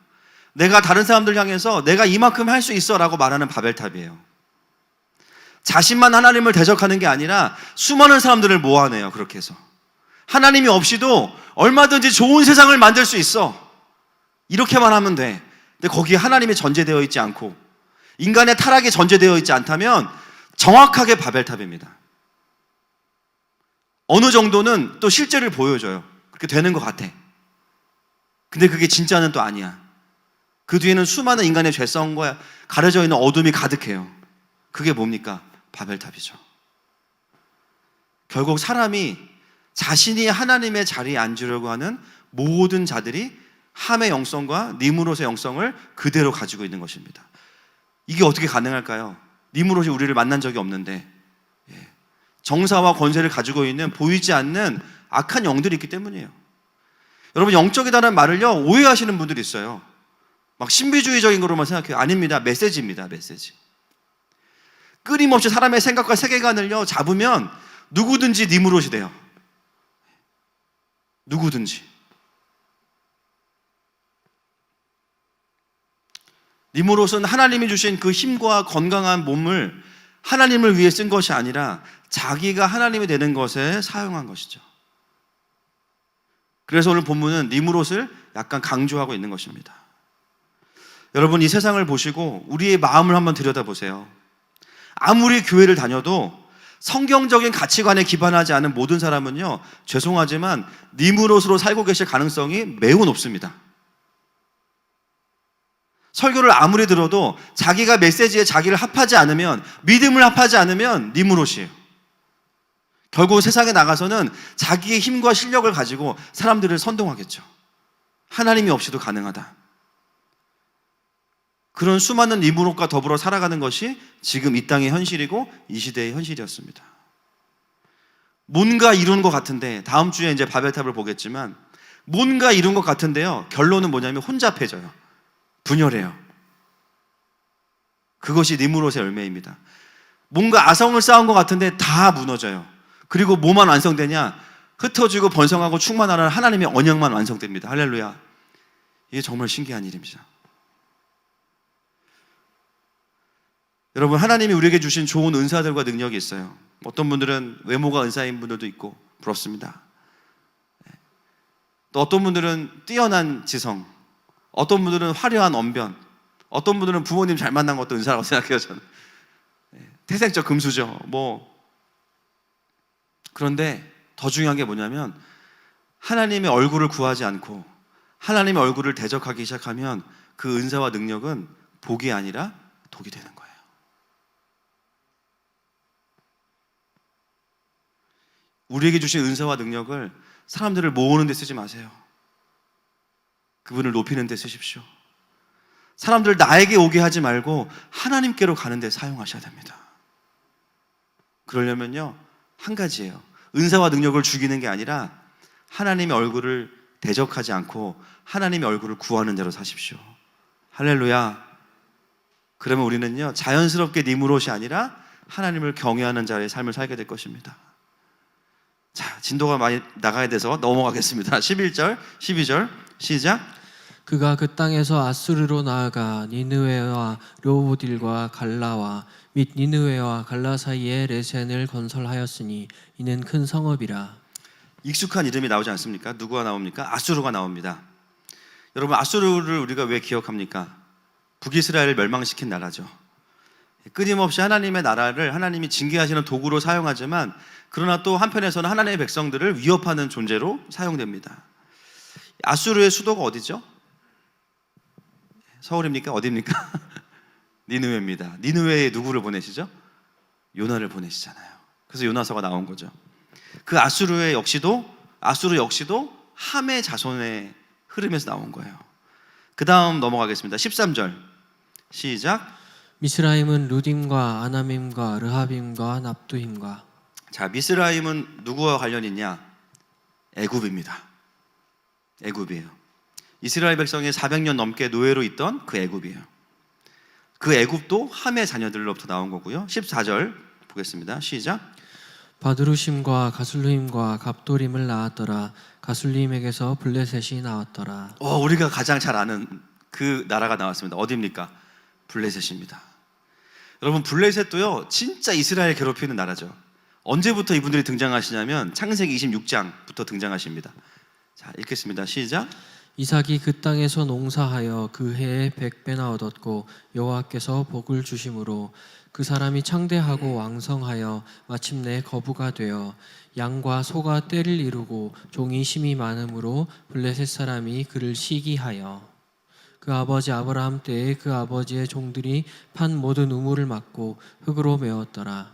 내가 다른 사람들 향해서 내가 이만큼 할 수 있어 라고 말하는 바벨탑이에요. 자신만 하나님을 대적하는 게 아니라 수많은 사람들을 모아내요. 그렇게 해서 하나님이 없이도 얼마든지 좋은 세상을 만들 수 있어, 이렇게만 하면 돼. 근데 거기에 하나님이 전제되어 있지 않고 인간의 타락이 전제되어 있지 않다면 정확하게 바벨탑입니다. 어느 정도는 또 실제를 보여줘요. 그렇게 되는 것 같아. 근데 그게 진짜는 또 아니야. 그 뒤에는 수많은 인간의 죄성과 가려져 있는 어둠이 가득해요. 그게 뭡니까? 바벨탑이죠. 결국 사람이 자신이 하나님의 자리에 앉으려고 하는 모든 자들이 함의 영성과 니므롯의 영성을 그대로 가지고 있는 것입니다. 이게 어떻게 가능할까요? 니므롯이 우리를 만난 적이 없는데 정사와 권세를 가지고 있는 보이지 않는 악한 영들이 있기 때문이에요. 여러분, 영적이라는 말을요 오해하시는 분들이 있어요. 막 신비주의적인 거로만 생각해요. 아닙니다. 메시지입니다. 메시지. 끊임없이 사람의 생각과 세계관을요 잡으면 누구든지 니므롯이 돼요. 누구든지. 니므롯은 하나님이 주신 그 힘과 건강한 몸을 하나님을 위해 쓴 것이 아니라 자기가 하나님이 되는 것에 사용한 것이죠. 그래서 오늘 본문은 니므롯을 약간 강조하고 있는 것입니다. 여러분, 이 세상을 보시고 우리의 마음을 한번 들여다보세요. 아무리 교회를 다녀도 성경적인 가치관에 기반하지 않은 모든 사람은요, 죄송하지만 니므롯으로 살고 계실 가능성이 매우 높습니다. 설교를 아무리 들어도 자기가 메시지에 자기를 합하지 않으면, 믿음을 합하지 않으면 니므롯이에요. 결국 세상에 나가서는 자기의 힘과 실력을 가지고 사람들을 선동하겠죠. 하나님이 없이도 가능하다. 그런 수많은 니므롯과 더불어 살아가는 것이 지금 이 땅의 현실이고 이 시대의 현실이었습니다. 뭔가 이룬 것 같은데, 다음 주에 이제 바벨탑을 보겠지만 뭔가 이룬 것 같은데요, 결론은 뭐냐면 혼잡해져요. 분열해요. 그것이 니므롯의 열매입니다. 뭔가 아성을 쌓은 것 같은데 다 무너져요. 그리고 뭐만 완성되냐? 흩어지고 번성하고 충만하는 하나님의 언약만 완성됩니다. 할렐루야. 이게 정말 신기한 일입니다. 여러분, 하나님이 우리에게 주신 좋은 은사들과 능력이 있어요. 어떤 분들은 외모가 은사인 분들도 있고 부럽습니다. 또 어떤 분들은 뛰어난 지성, 어떤 분들은 화려한 언변, 어떤 분들은 부모님 잘 만난 것도 은사라고 생각해요. 저는 태생적 금수저. 그런데 더 중요한 게 뭐냐면, 하나님의 얼굴을 구하지 않고 하나님의 얼굴을 대적하기 시작하면 그 은사와 능력은 복이 아니라 독이 되는 거예요. 우리에게 주신 은사와 능력을 사람들을 모으는 데 쓰지 마세요. 그분을 높이는 데 쓰십시오. 사람들 나에게 오게 하지 말고 하나님께로 가는 데 사용하셔야 됩니다. 그러려면요, 한 가지예요. 은사와 능력을 죽이는 게 아니라 하나님의 얼굴을 대적하지 않고 하나님의 얼굴을 구하는 대로 사십시오. 할렐루야. 그러면 우리는요, 자연스럽게 니므롯이 아니라 하나님을 경외하는 자의 삶을 살게 될 것입니다. 자, 진도가 많이 나가야 돼서 넘어가겠습니다. 11절, 12절 시작. 그가 그 땅에서 아수르로 나아가 니느웨와 르호보딜과 갈라와 및 니느웨와 갈라 사이에 레센을 건설하였으니 이는 큰 성읍이라. 익숙한 이름이 나오지 않습니까? 누구가 나옵니까? 아수르가 나옵니다. 여러분, 아수르를 우리가 왜 기억합니까? 북이스라엘을 멸망시킨 나라죠. 끊임없이 하나님의 나라를 하나님이 징계하시는 도구로 사용하지만, 그러나 또 한편에서는 하나님의 백성들을 위협하는 존재로 사용됩니다. 아수르의 수도가 어디죠? 서울입니까? 어디입니까? 니느웨입니다. 니느웨에 누구를 보내시죠? 요나를 보내시잖아요. 그래서 요나서가 나온 거죠. 그 아수르 역시도 함의 자손의 흐름에서 나온 거예요. 그 다음 넘어가겠습니다. 13절 시작. 미스라임은 루딤과 아나밈과 르하빔과 납두힘과. 자, 미스라임은 누구와 관련이 있냐? 애굽입니다. 애굽이에요. 이스라엘 백성이 400년 넘게 노예로 있던 그 애굽이에요. 그 애굽도 함의 자녀들로부터 나온 거고요. 14절 보겠습니다. 시작. 바드루심과 가술루임과 갑도림을 낳았더라. 가술루임에게서 블레셋이 나왔더라. 우리가 가장 잘 아는 그 나라가 나왔습니다. 어디입니까? 블레셋입니다. 여러분, 블레셋도요 진짜 이스라엘 괴롭히는 나라죠. 언제부터 이분들이 등장하시냐면 창세기 26장부터 등장하십니다. 자, 읽겠습니다. 시작. 이삭이 그 땅에서 농사하여 그 해에 100배나 얻었고 여호와께서 복을 주심으로 그 사람이 창대하고 왕성하여 마침내 거부가 되어 양과 소가 떼를 이루고 종이 심이 많음으로 블레셋 사람이 그를 시기하여 그 아버지 아브라함 때에 그 아버지의 종들이 판 모든 우물을 막고 흙으로 메웠더라.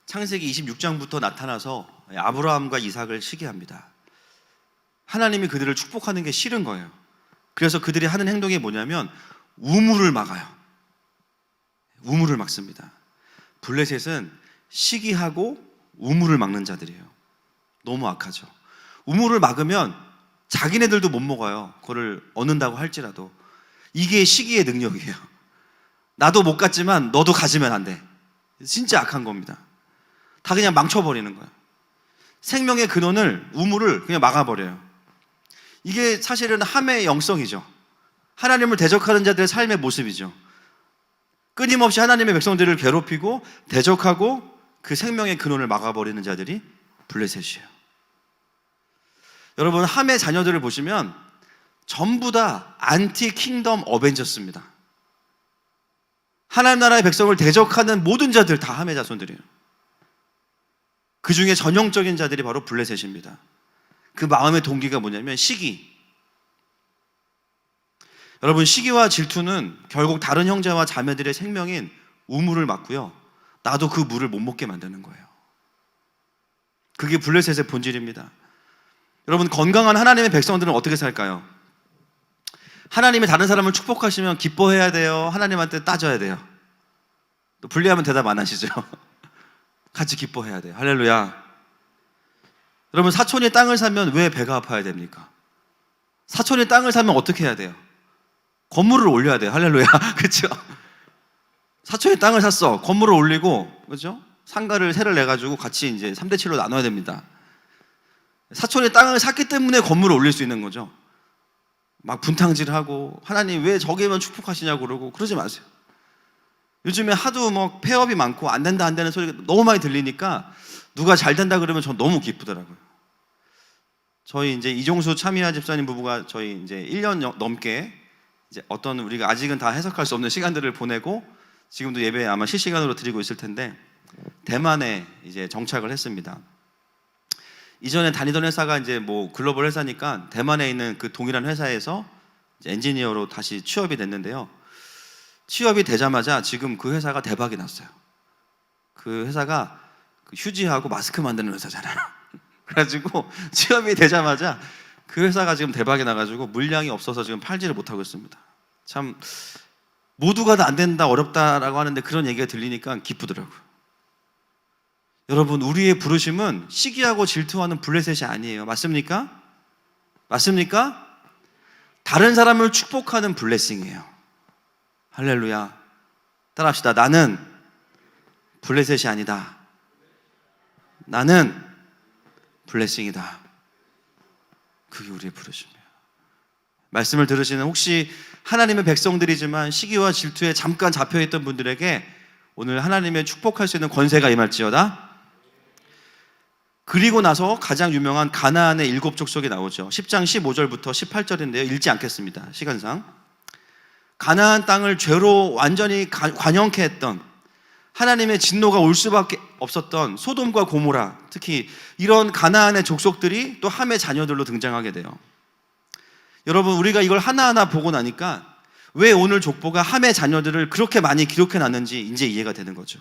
창세기 26장부터 나타나서 아브라함과 이삭을 시기합니다. 하나님이 그들을 축복하는 게 싫은 거예요. 그래서 그들이 하는 행동이 뭐냐면 우물을 막아요. 우물을 막습니다. 블레셋은 시기하고 우물을 막는 자들이에요. 너무 악하죠. 우물을 막으면 자기네들도 못 먹어요. 그거를 얻는다고 할지라도. 이게 시기의 능력이에요. 나도 못 갔지만 너도 가지면 안 돼. 진짜 악한 겁니다. 다 그냥 망쳐버리는 거예요. 생명의 근원을, 우물을 그냥 막아버려요. 이게 사실은 함의 영성이죠. 하나님을 대적하는 자들의 삶의 모습이죠. 끊임없이 하나님의 백성들을 괴롭히고 대적하고 그 생명의 근원을 막아버리는 자들이 블레셋이에요. 여러분, 함의 자녀들을 보시면 전부 다 안티 킹덤 어벤져스입니다. 하나님 나라의 백성을 대적하는 모든 자들 다 함의 자손들이에요. 그 중에 전형적인 자들이 바로 블레셋입니다. 그 마음의 동기가 뭐냐면 시기. 여러분, 시기와 질투는 결국 다른 형제와 자매들의 생명인 우물을 막고요, 나도 그 물을 못 먹게 만드는 거예요. 그게 블레셋의 본질입니다. 여러분, 건강한 하나님의 백성들은 어떻게 살까요? 하나님이 다른 사람을 축복하시면 기뻐해야 돼요? 하나님한테 따져야 돼요? 또 불리하면 대답 안 하시죠? 같이 기뻐해야 돼요. 할렐루야. 여러분, 사촌이 땅을 사면 왜 배가 아파야 됩니까? 사촌이 땅을 사면 어떻게 해야 돼요? 건물을 올려야 돼요. 할렐루야. 그렇죠? 사촌이 땅을 샀어. 건물을 올리고, 그렇죠? 상가를 세를 내가지고 같이 이제 3대7로 나눠야 됩니다. 사촌이 땅을 샀기 때문에 건물을 올릴 수 있는 거죠. 막 분탕질하고 하나님 왜 저기만 축복하시냐고 그러고 그러지 마세요. 요즘에 하도 뭐 폐업이 많고 안 된다 안 되는 소리가 너무 많이 들리니까 누가 잘 된다 그러면 전 너무 기쁘더라고요. 저희 이제 이종수 차미아 집사님 부부가 저희 이제 1년 넘게 이제 어떤 우리가 아직은 다 해석할 수 없는 시간들을 보내고 지금도 예배 아마 실시간으로 드리고 있을 텐데 대만에 이제 정착을 했습니다. 이전에 다니던 회사가 이제 뭐 글로벌 회사니까 대만에 있는 그 동일한 회사에서 이제 엔지니어로 다시 취업이 됐는데요. 취업이 되자마자 지금 그 회사가 대박이 났어요. 그 회사가 그 휴지하고 마스크 만드는 회사잖아요. 그래가지고 취업이 되자마자 그 회사가 지금 대박이 나가지고 물량이 없어서 지금 팔지를 못하고 있습니다. 참 모두가 다 안 된다, 어렵다라고 하는데 그런 얘기가 들리니까 기쁘더라고요. 여러분, 우리의 부르심은 시기하고 질투하는 블레셋이 아니에요. 맞습니까? 맞습니까? 다른 사람을 축복하는 블레싱이에요. 할렐루야. 따라합시다. 나는 블레셋이 아니다. 나는 블레싱이다. 그게 우리의 부르심이에요. 말씀을 들으시는 혹시 하나님의 백성들이지만 시기와 질투에 잠깐 잡혀있던 분들에게 오늘 하나님의 축복할 수 있는 권세가 임할지어다. 그리고 나서 가장 유명한 가나안의 7 족속이 나오죠. 10장 15절부터 18절인데요. 읽지 않겠습니다. 시간상. 가나안 땅을 죄로 완전히 관영케 했던, 하나님의 진노가 올 수밖에 없었던 소돔과 고모라, 특히 이런 가나안의 족속들이 또 함의 자녀들로 등장하게 돼요. 여러분, 우리가 이걸 하나하나 보고 나니까 왜 오늘 족보가 함의 자녀들을 그렇게 많이 기록해 놨는지 이제 이해가 되는 거죠.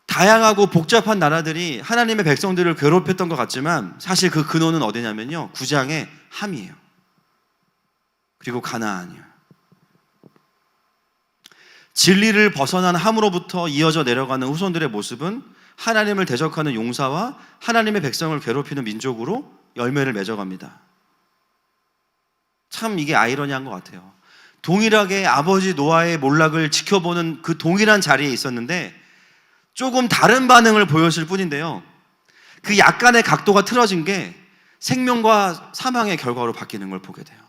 다양하고 복잡한 나라들이 하나님의 백성들을 괴롭혔던 것 같지만 사실 그 근원은 어디냐면요, 9장의 함이에요. 그리고 가나안이에요. 진리를 벗어난 함으로부터 이어져 내려가는 후손들의 모습은 하나님을 대적하는 용사와 하나님의 백성을 괴롭히는 민족으로 열매를 맺어갑니다. 참 이게 아이러니한 것 같아요. 동일하게 아버지 노아의 몰락을 지켜보는 그 동일한 자리에 있었는데 조금 다른 반응을 보였을 뿐인데요. 그 약간의 각도가 틀어진 게 생명과 사망의 결과로 바뀌는 걸 보게 돼요.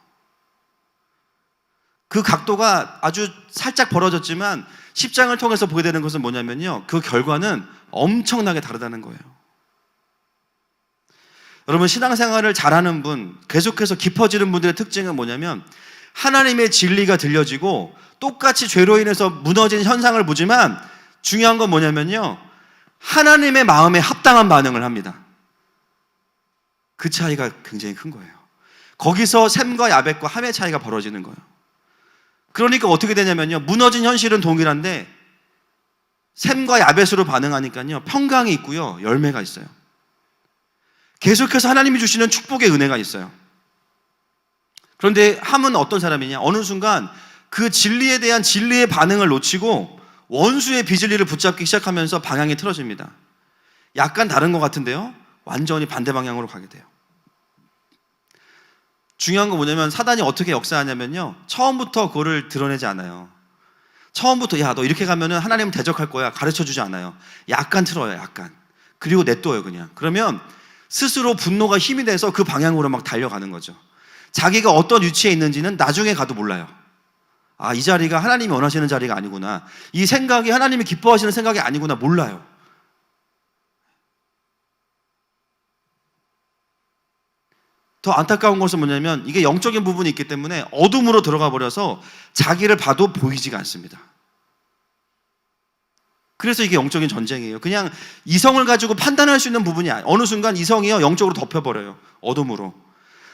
그 각도가 아주 살짝 벌어졌지만 10장을 통해서 보게 되는 것은 뭐냐면요, 그 결과는 엄청나게 다르다는 거예요. 여러분, 신앙생활을 잘하는 분, 계속해서 깊어지는 분들의 특징은 뭐냐면 하나님의 진리가 들려지고 똑같이 죄로 인해서 무너진 현상을 보지만 중요한 건 뭐냐면요, 하나님의 마음에 합당한 반응을 합니다. 그 차이가 굉장히 큰 거예요. 거기서 셈과 야벳과 함의 차이가 벌어지는 거예요. 그러니까 어떻게 되냐면요, 무너진 현실은 동일한데 셈과 야벳으로 반응하니까요, 평강이 있고요, 열매가 있어요. 계속해서 하나님이 주시는 축복의 은혜가 있어요. 그런데 함은 어떤 사람이냐, 어느 순간 그 진리에 대한 진리의 반응을 놓치고 원수의 비진리를 붙잡기 시작하면서 방향이 틀어집니다. 약간 다른 것 같은데요, 완전히 반대 방향으로 가게 돼요. 중요한 건 뭐냐면 사단이 어떻게 역사하냐면요, 처음부터 그거를 드러내지 않아요. 처음부터 야, 너 이렇게 가면은 하나님은 대적할 거야 가르쳐주지 않아요. 약간 틀어요, 약간. 그리고 냅둬요, 그냥. 그러면 스스로 분노가 힘이 돼서 그 방향으로 막 달려가는 거죠. 자기가 어떤 위치에 있는지는 나중에 가도 몰라요. 아, 이 자리가 하나님이 원하시는 자리가 아니구나, 이 생각이 하나님이 기뻐하시는 생각이 아니구나, 몰라요. 더 안타까운 것은 뭐냐면 이게 영적인 부분이 있기 때문에 어둠으로 들어가 버려서 자기를 봐도 보이지가 않습니다. 그래서 이게 영적인 전쟁이에요. 그냥 이성을 가지고 판단할 수 있는 부분이 아니에요. 어느 순간 이성이요, 영적으로 덮여버려요, 어둠으로.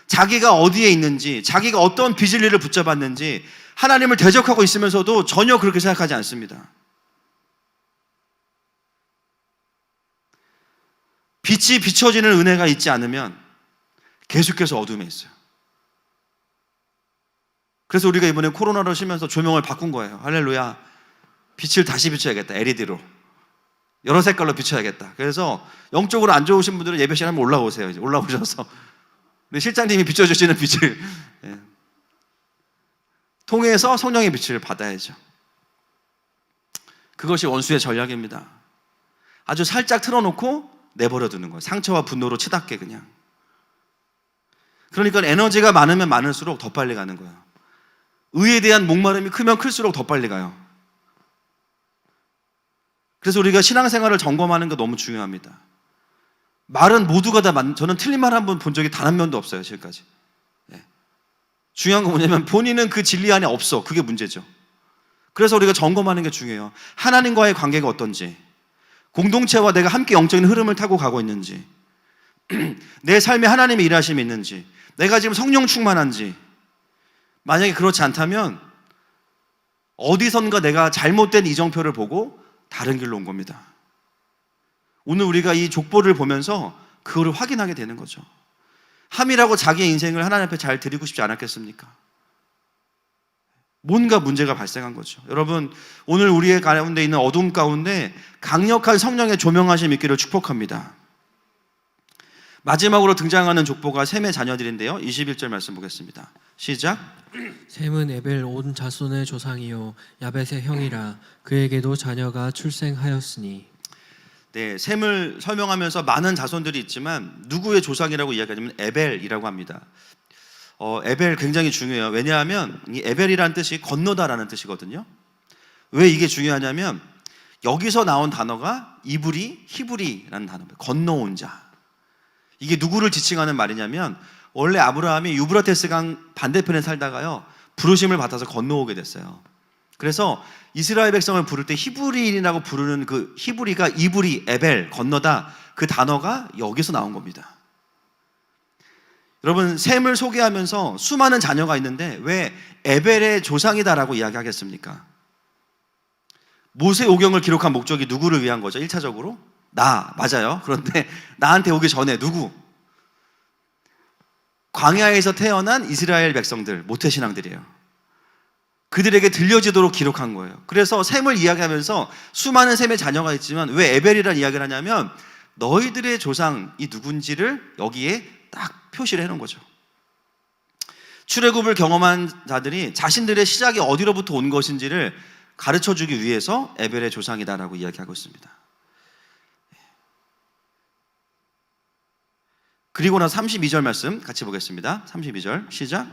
자기가 어디에 있는지, 자기가 어떤 비진리를 붙잡았는지, 하나님을 대적하고 있으면서도 전혀 그렇게 생각하지 않습니다. 빛이 비춰지는 은혜가 있지 않으면 계속해서 어둠에 있어요. 그래서 우리가 이번에 코로나로 쉬면서 조명을 바꾼 거예요. 할렐루야. 빛을 다시 비춰야겠다, LED로. 여러 색깔로 비춰야겠다. 그래서 영적으로 안 좋으신 분들은 예배 시간 한번 올라오세요. 이제 올라오셔서 우리 실장님이 비춰주시는 빛을 통해서 성령의 빛을 받아야죠. 그것이 원수의 전략입니다. 아주 살짝 틀어놓고 내버려 두는 거예요. 상처와 분노로 치닫게 그냥. 그러니까 에너지가 많으면 많을수록 더 빨리 가는 거예요. 의에 대한 목마름이 크면 클수록 더 빨리 가요. 그래서 우리가 신앙생활을 점검하는 거 너무 중요합니다. 말은 모두가 다 저는 틀린 말 한 번 본 적이 단 한 번도 없어요, 지금까지. 중요한 건 뭐냐면 본인은 그 진리 안에 없어. 그게 문제죠. 그래서 우리가 점검하는 게 중요해요. 하나님과의 관계가 어떤지, 공동체와 내가 함께 영적인 흐름을 타고 가고 있는지, 내 삶에 하나님의 일하심이 있는지, 내가 지금 성령 충만한지. 만약에 그렇지 않다면 어디선가 내가 잘못된 이정표를 보고 다른 길로 온 겁니다. 오늘 우리가 이 족보를 보면서 그거를 확인하게 되는 거죠. 함이라고 자기의 인생을 하나님 앞에 잘 드리고 싶지 않았겠습니까? 뭔가 문제가 발생한 거죠. 여러분, 오늘 우리의 가운데 있는 어둠 가운데 강력한 성령의 조명하심 있기를 축복합니다. 마지막으로 등장하는 족보가 셈의 자녀들인데요, 21절 말씀 보겠습니다. 시작. 셈은 에벨 온 자손의 조상이요 야벳의 형이라. 그에게도 자녀가 출생하였으니. 네, 셈을 설명하면서 많은 자손들이 있지만 누구의 조상이라고 이야기하냐면 에벨이라고 합니다. 에벨 굉장히 중요해요. 왜냐하면 이 에벨이라는 뜻이 건너다라는 뜻이거든요. 왜 이게 중요하냐면 여기서 나온 단어가 이브리, 히브리라는 단어입니다. 건너온 자. 이게 누구를 지칭하는 말이냐면 원래 아브라함이 유브라테스 강 반대편에 살다가요, 부르심을 받아서 건너오게 됐어요. 그래서 이스라엘 백성을 부를 때 히브리인이라고 부르는 그 히브리가 이브리, 에벨, 건너다, 그 단어가 여기서 나온 겁니다. 여러분, 셈을 소개하면서 수많은 자녀가 있는데 왜 에벨의 조상이다라고 이야기하겠습니까? 모세 오경을 기록한 목적이 누구를 위한 거죠? 1차적으로 나, 맞아요. 그런데 나한테 오기 전에 누구? 광야에서 태어난 이스라엘 백성들, 모태신앙들이에요. 그들에게 들려지도록 기록한 거예요. 그래서 셈을 이야기하면서 수많은 셈의 자녀가 있지만 왜 에벨이라는 이야기를 하냐면 너희들의 조상이 누군지를 여기에 딱 표시를 해놓은 거죠. 출애굽을 경험한 자들이 자신들의 시작이 어디로부터 온 것인지를 가르쳐주기 위해서 에벨의 조상이다라고 이야기하고 있습니다. 그리고 나서 32절 말씀 같이 보겠습니다. 32절 시작.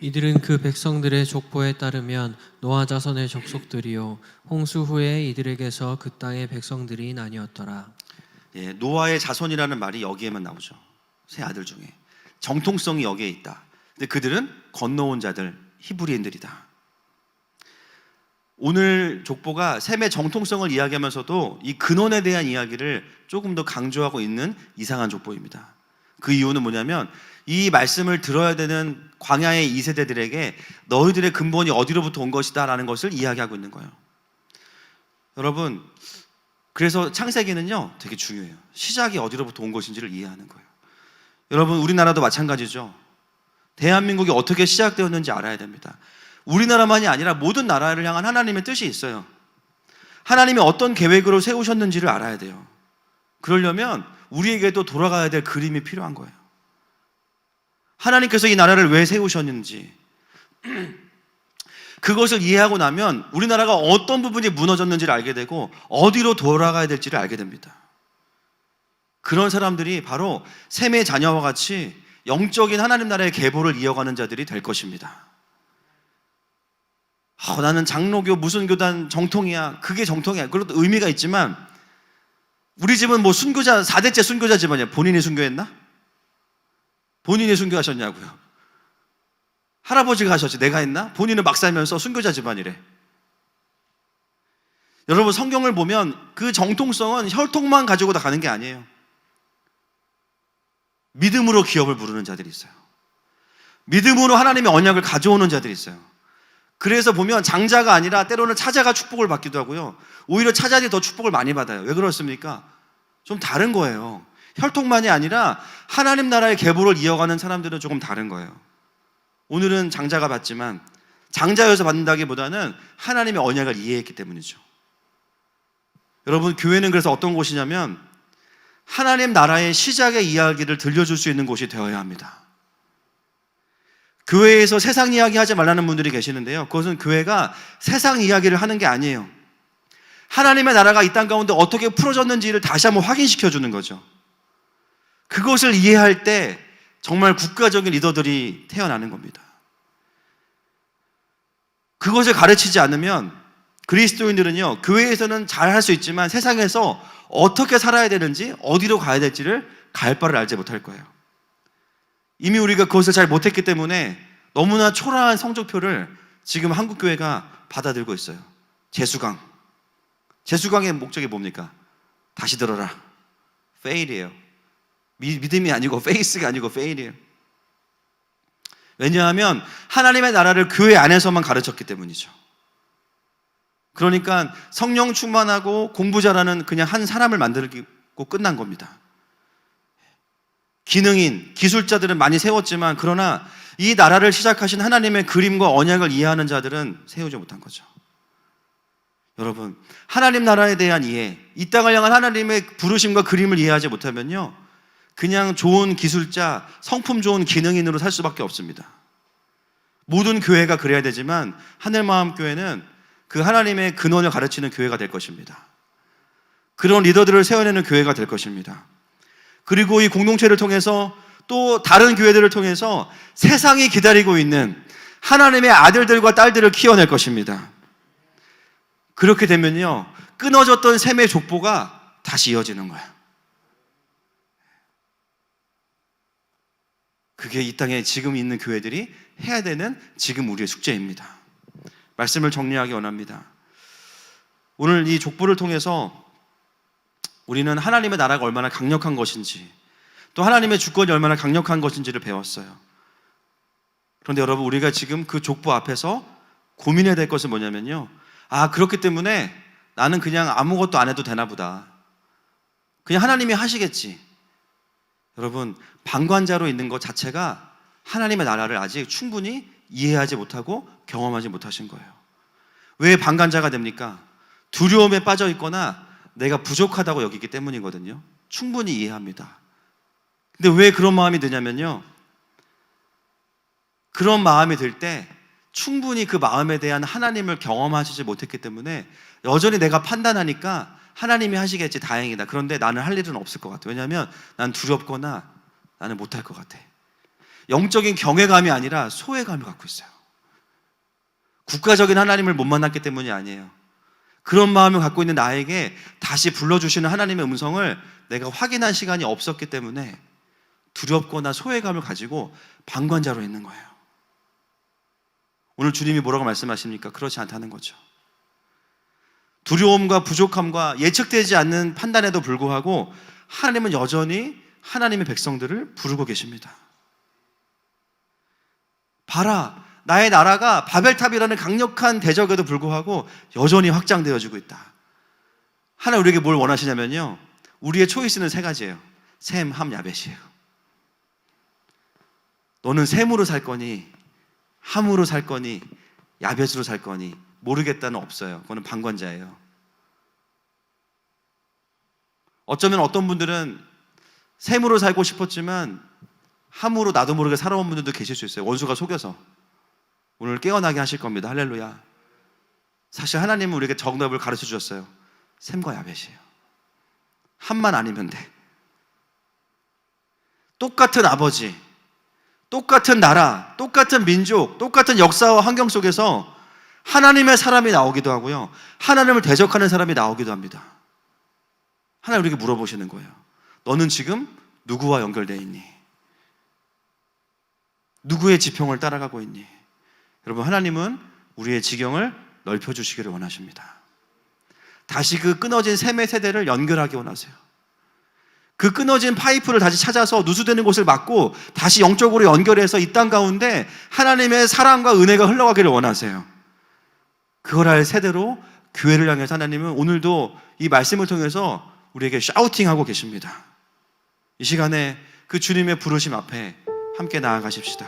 이들은 그 백성들의 족보에 따르면 노아 자손의 족속들이요 홍수 후에 이들에게서 그 땅의 백성들이 나뉘었더라. 예, 노아의 자손이라는 말이 여기에만 나오죠. 세 아들 중에 정통성이 여기에 있다. 근데 그들은 건너온 자들, 히브리인들이다. 오늘 족보가 셈의 정통성을 이야기하면서도 이 근원에 대한 이야기를 조금 더 강조하고 있는 이상한 족보입니다. 그 이유는 뭐냐면 이 말씀을 들어야 되는 광야의 2세대들에게 너희들의 근본이 어디로부터 온 것이다 라는 것을 이야기하고 있는 거예요. 여러분, 그래서 창세기는요 되게 중요해요. 시작이 어디로부터 온 것인지를 이해하는 거예요. 여러분, 우리나라도 마찬가지죠. 대한민국이 어떻게 시작되었는지 알아야 됩니다. 우리나라만이 아니라 모든 나라를 향한 하나님의 뜻이 있어요. 하나님이 어떤 계획으로 세우셨는지를 알아야 돼요. 그러려면 우리에게도 돌아가야 될 그림이 필요한 거예요. 하나님께서 이 나라를 왜 세우셨는지 그것을 이해하고 나면 우리나라가 어떤 부분이 무너졌는지를 알게 되고 어디로 돌아가야 될지를 알게 됩니다. 그런 사람들이 바로 셈의 자녀와 같이 영적인 하나님 나라의 계보를 이어가는 자들이 될 것입니다. 나는 장로교 무슨 교단 정통이야. 그게 정통이야. 그것도 의미가 있지만 우리 집은 뭐 순교자 4대째 순교자 집안이야. 본인이 순교했나? 본인이 순교하셨냐고요. 할아버지가 하셨지 내가 했나? 본인은 막 살면서 순교자 집안이래. 여러분, 성경을 보면 그 정통성은 혈통만 가지고 다 가는 게 아니에요. 믿음으로 기업을 부르는 자들이 있어요. 믿음으로 하나님의 언약을 가져오는 자들이 있어요. 그래서 보면 장자가 아니라 때로는 차자가 축복을 받기도 하고요. 오히려 차자들이 더 축복을 많이 받아요. 왜 그렇습니까? 좀 다른 거예요. 혈통만이 아니라 하나님 나라의 계보를 이어가는 사람들은 조금 다른 거예요. 오늘은 장자가 받지만 장자여서 받는다기보다는 하나님의 언약을 이해했기 때문이죠. 여러분, 교회는 그래서 어떤 곳이냐면 하나님 나라의 시작의 이야기를 들려줄 수 있는 곳이 되어야 합니다. 교회에서 세상 이야기 하지 말라는 분들이 계시는데요, 그것은 교회가 세상 이야기를 하는 게 아니에요. 하나님의 나라가 이 땅 가운데 어떻게 풀어졌는지를 다시 한번 확인시켜 주는 거죠. 그것을 이해할 때 정말 국가적인 리더들이 태어나는 겁니다. 그것을 가르치지 않으면 그리스도인들은요, 교회에서는 잘 할 수 있지만 세상에서 어떻게 살아야 되는지, 어디로 가야 될지를 갈 바를 알지 못할 거예요. 이미 우리가 그것을 잘 못했기 때문에 너무나 초라한 성적표를 지금 한국교회가 받아들고 있어요. 재수강. 재수강의 목적이 뭡니까? 다시 들어라. fail이에요. 믿음이 아니고 페이스가 아니고 fail이에요. 왜냐하면 하나님의 나라를 교회 안에서만 가르쳤기 때문이죠. 그러니까 성령 충만하고 공부 잘하는 그냥 한 사람을 만들고 끝난 겁니다. 기능인, 기술자들은 많이 세웠지만 그러나 이 나라를 시작하신 하나님의 그림과 언약을 이해하는 자들은 세우지 못한 거죠. 여러분, 하나님 나라에 대한 이해, 이 땅을 향한 하나님의 부르심과 그림을 이해하지 못하면요, 그냥 좋은 기술자, 성품 좋은 기능인으로 살 수밖에 없습니다. 모든 교회가 그래야 되지만 하늘마음교회는 그 하나님의 근원을 가르치는 교회가 될 것입니다. 그런 리더들을 세워내는 교회가 될 것입니다. 그리고 이 공동체를 통해서 또 다른 교회들을 통해서 세상이 기다리고 있는 하나님의 아들들과 딸들을 키워낼 것입니다. 그렇게 되면요, 끊어졌던 셈의 족보가 다시 이어지는 거예요. 그게 이 땅에 지금 있는 교회들이 해야 되는 지금 우리의 숙제입니다. 말씀을 정리하기 원합니다. 오늘 이 족보를 통해서 우리는 하나님의 나라가 얼마나 강력한 것인지, 또 하나님의 주권이 얼마나 강력한 것인지를 배웠어요. 그런데 여러분, 우리가 지금 그 족보 앞에서 고민해야 될 것은 뭐냐면요, 그렇기 때문에 나는 그냥 아무것도 안 해도 되나 보다, 그냥 하나님이 하시겠지. 여러분, 방관자로 있는 것 자체가 하나님의 나라를 아직 충분히 이해하지 못하고 경험하지 못하신 거예요. 왜 방관자가 됩니까? 두려움에 빠져 있거나 내가 부족하다고 여기기 때문이거든요. 충분히 이해합니다. 근데 왜 그런 마음이 드냐면요, 그런 마음이 들 때 충분히 그 마음에 대한 하나님을 경험하시지 못했기 때문에 여전히 내가 판단하니까 하나님이 하시겠지, 다행이다. 그런데 나는 할 일은 없을 것 같아요. 왜냐하면 난 두렵거나 나는 못할 것 같아. 영적인 경외감이 아니라 소외감을 갖고 있어요. 국가적인 하나님을 못 만났기 때문이 아니에요. 그런 마음을 갖고 있는 나에게 다시 불러주시는 하나님의 음성을 내가 확인한 시간이 없었기 때문에 두렵거나 소외감을 가지고 방관자로 있는 거예요. 오늘 주님이 뭐라고 말씀하십니까? 그렇지 않다는 거죠. 두려움과 부족함과 예측되지 않는 판단에도 불구하고 하나님은 여전히 하나님의 백성들을 부르고 계십니다. 봐라, 나의 나라가 바벨탑이라는 강력한 대적에도 불구하고 여전히 확장되어지고 있다. 하나님 우리에게 뭘 원하시냐면요, 우리의 초이스는 세 가지예요. 셈, 함, 야벳이에요. 너는 셈으로 살 거니, 함으로 살 거니, 야벳으로 살 거니, 모르겠다는 없어요. 그거는 방관자예요. 어쩌면 어떤 분들은 셈으로 살고 싶었지만 함으로 나도 모르게 살아온 분들도 계실 수 있어요. 원수가 속여서. 오늘 깨어나게 하실 겁니다. 할렐루야. 사실 하나님은 우리에게 정답을 가르쳐 주셨어요. 셈과 야벳이에요. 함만 아니면 돼. 똑같은 아버지, 똑같은 나라, 똑같은 민족, 똑같은 역사와 환경 속에서 하나님의 사람이 나오기도 하고요, 하나님을 대적하는 사람이 나오기도 합니다. 하나님 우리에게 물어보시는 거예요. 너는 지금 누구와 연결되어 있니? 누구의 지평을 따라가고 있니? 여러분, 하나님은 우리의 지경을 넓혀주시기를 원하십니다. 다시 그 끊어진 셈의 세대를 연결하기 원하세요. 그 끊어진 파이프를 다시 찾아서 누수되는 곳을 막고 다시 영적으로 연결해서 이 땅 가운데 하나님의 사랑과 은혜가 흘러가기를 원하세요. 그걸 할 세대로 교회를 향해서 하나님은 오늘도 이 말씀을 통해서 우리에게 샤우팅하고 계십니다. 이 시간에 그 주님의 부르심 앞에 함께 나아가십시다.